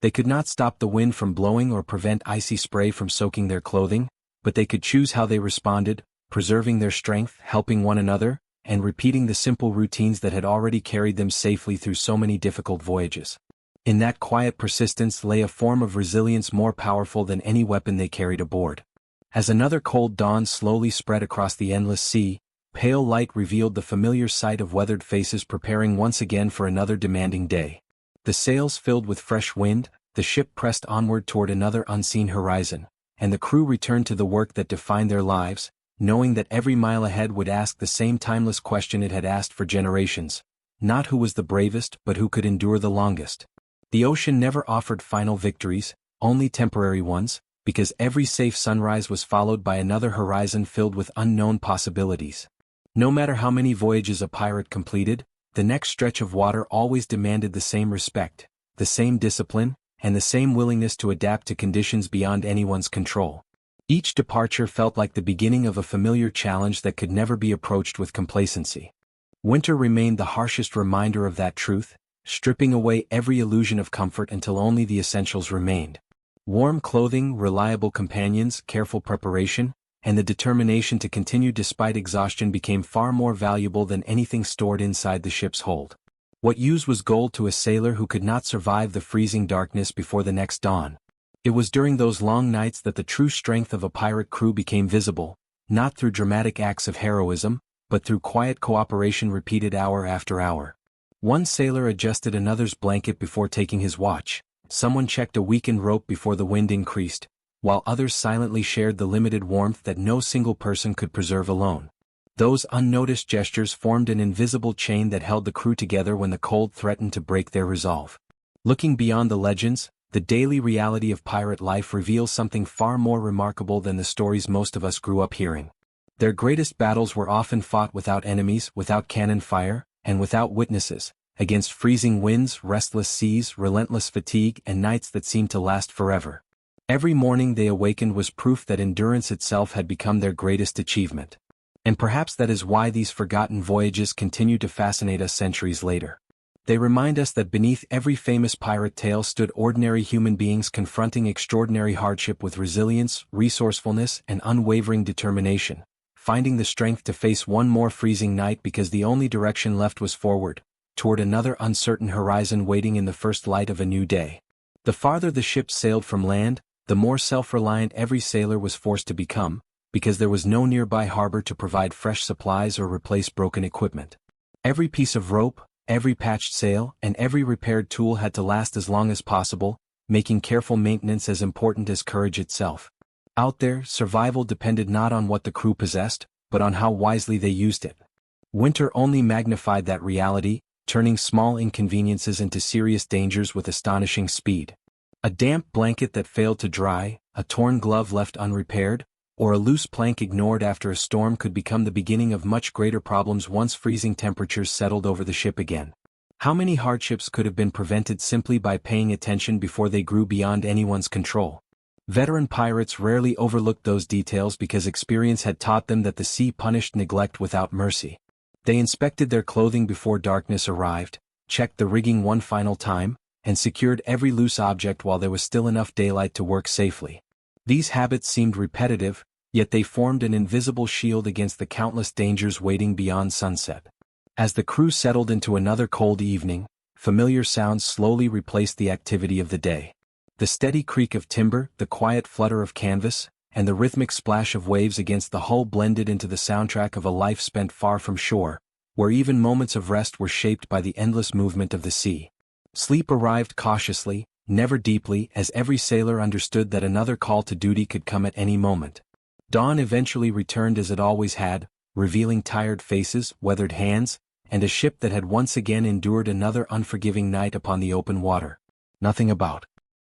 They could not stop the wind from blowing or prevent icy spray from soaking their clothing, but they could choose how they responded, preserving their strength, helping one another, and repeating the simple routines that had already carried them safely through so many difficult voyages. In that quiet persistence lay a form of resilience more powerful than any weapon they carried aboard. As another cold dawn slowly spread across the endless sea, pale light revealed the familiar sight of weathered faces preparing once again for another demanding day. The sails filled with fresh wind, the ship pressed onward toward another unseen horizon, and the crew returned to the work that defined their lives, knowing that every mile ahead would ask the same timeless question it had asked for generations: not who was the bravest but who could endure the longest. The ocean never offered final victories, only temporary ones, because every safe sunrise was followed by another horizon filled with unknown possibilities. No matter how many voyages a pirate completed, the next stretch of water always demanded the same respect, the same discipline, and the same willingness to adapt to conditions beyond anyone's control. Each departure felt like the beginning of a familiar challenge that could never be approached with complacency. Winter remained the harshest reminder of that truth, stripping away every illusion of comfort until only the essentials remained. Warm clothing, reliable companions, careful preparation, and the determination to continue despite exhaustion became far more valuable than anything stored inside the ship's hold. What used was gold to a sailor who could not survive the freezing darkness before the next dawn. It was during those long nights that the true strength of a pirate crew became visible, not through dramatic acts of heroism, but through quiet cooperation repeated hour after hour. One sailor adjusted another's blanket before taking his watch, someone checked a weakened rope before the wind increased, while others silently shared the limited warmth that no single person could preserve alone. Those unnoticed gestures formed an invisible chain that held the crew together when the cold threatened to break their resolve. Looking beyond the legends, the daily reality of pirate life reveals something far more remarkable than the stories most of us grew up hearing. Their greatest battles were often fought without enemies, without cannon fire, and without witnesses, against freezing winds, restless seas, relentless fatigue, and nights that seemed to last forever. Every morning they awakened was proof that endurance itself had become their greatest achievement. And perhaps that is why these forgotten voyages continue to fascinate us centuries later. They remind us that beneath every famous pirate tale stood ordinary human beings confronting extraordinary hardship with resilience, resourcefulness, and unwavering determination, finding the strength to face one more freezing night because the only direction left was forward, toward another uncertain horizon waiting in the first light of a new day. The farther the ship sailed from land, the more self-reliant every sailor was forced to become, because there was no nearby harbor to provide fresh supplies or replace broken equipment. Every piece of rope, every patched sail, and every repaired tool had to last as long as possible, making careful maintenance as important as courage itself. Out there, survival depended not on what the crew possessed, but on how wisely they used it. Winter only magnified that reality, turning small inconveniences into serious dangers with astonishing speed. A damp blanket that failed to dry, a torn glove left unrepaired, or a loose plank ignored after a storm could become the beginning of much greater problems once freezing temperatures settled over the ship again. How many hardships could have been prevented simply by paying attention before they grew beyond anyone's control? Veteran pirates rarely overlooked those details because experience had taught them that the sea punished neglect without mercy. They inspected their clothing before darkness arrived, checked the rigging one final time, and secured every loose object while there was still enough daylight to work safely. These habits seemed repetitive, yet they formed an invisible shield against the countless dangers waiting beyond sunset. As the crew settled into another cold evening, familiar sounds slowly replaced the activity of the day. The steady creak of timber, the quiet flutter of canvas, and the rhythmic splash of waves against the hull blended into the soundtrack of a life spent far from shore, where even moments of rest were shaped by the endless movement of the sea. Sleep arrived cautiously, never deeply, as every sailor understood that another call to duty could come at any moment. Dawn eventually returned as it always had, revealing tired faces, weathered hands, and a ship that had once again endured another unforgiving night upon the open water. Nothing about.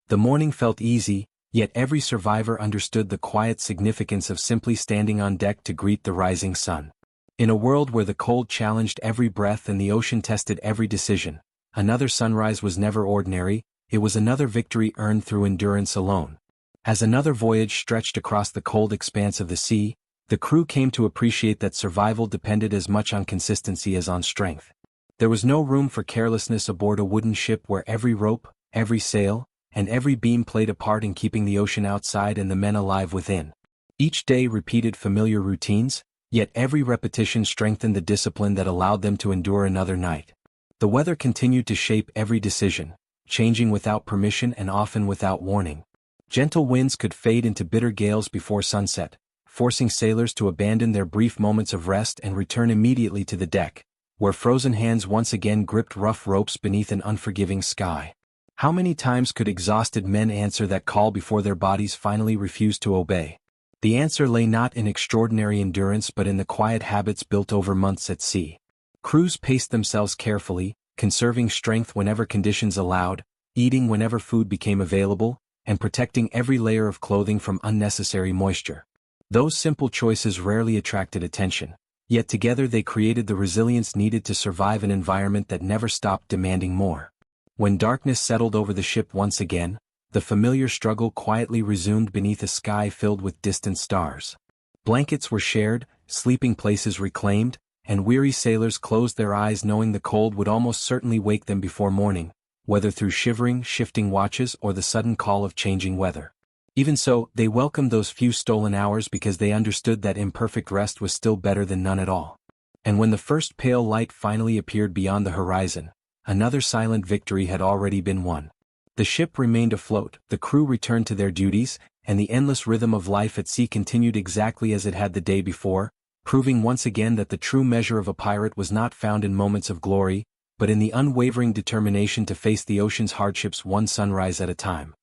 The morning felt easy, yet every survivor understood the quiet significance of simply standing on deck to greet the rising sun. In a world where the cold challenged every breath and the ocean tested every decision, another sunrise was never ordinary. It was another victory earned through endurance alone. As another voyage stretched across the cold expanse of the sea, the crew came to appreciate that survival depended as much on consistency as on strength. There was no room for carelessness aboard a wooden ship where every rope, every sail, and every beam played a part in keeping the ocean outside and the men alive within. Each day repeated familiar routines, yet every repetition strengthened the discipline that allowed them to endure another night. The weather continued to shape every decision, changing without permission and often without warning. Gentle winds could fade into bitter gales before sunset, forcing sailors to abandon their brief moments of rest and return immediately to the deck, where frozen hands once again gripped rough ropes beneath an unforgiving sky. How many times could exhausted men answer that call before their bodies finally refused to obey? The answer lay not in extraordinary endurance but in the quiet habits built over months at sea. Crews paced themselves carefully, conserving strength whenever conditions allowed, eating whenever food became available, and protecting every layer of clothing from unnecessary moisture. Those simple choices rarely attracted attention, yet together they created the resilience needed to survive an environment that never stopped demanding more. When darkness settled over the ship once again, the familiar struggle quietly resumed beneath a sky filled with distant stars. Blankets were shared, sleeping places reclaimed, and weary sailors closed their eyes knowing the cold would almost certainly wake them before morning, whether through shivering, shifting watches or the sudden call of changing weather. Even so, they welcomed those few stolen hours because they understood that imperfect rest was still better than none at all. And when the first pale light finally appeared beyond the horizon, another silent victory had already been won. The ship remained afloat, the crew returned to their duties, and the endless rhythm of life at sea continued exactly as it had the day before, proving once again that the true measure of a pirate was not found in moments of glory, but in the unwavering determination to face the ocean's hardships one sunrise at a time.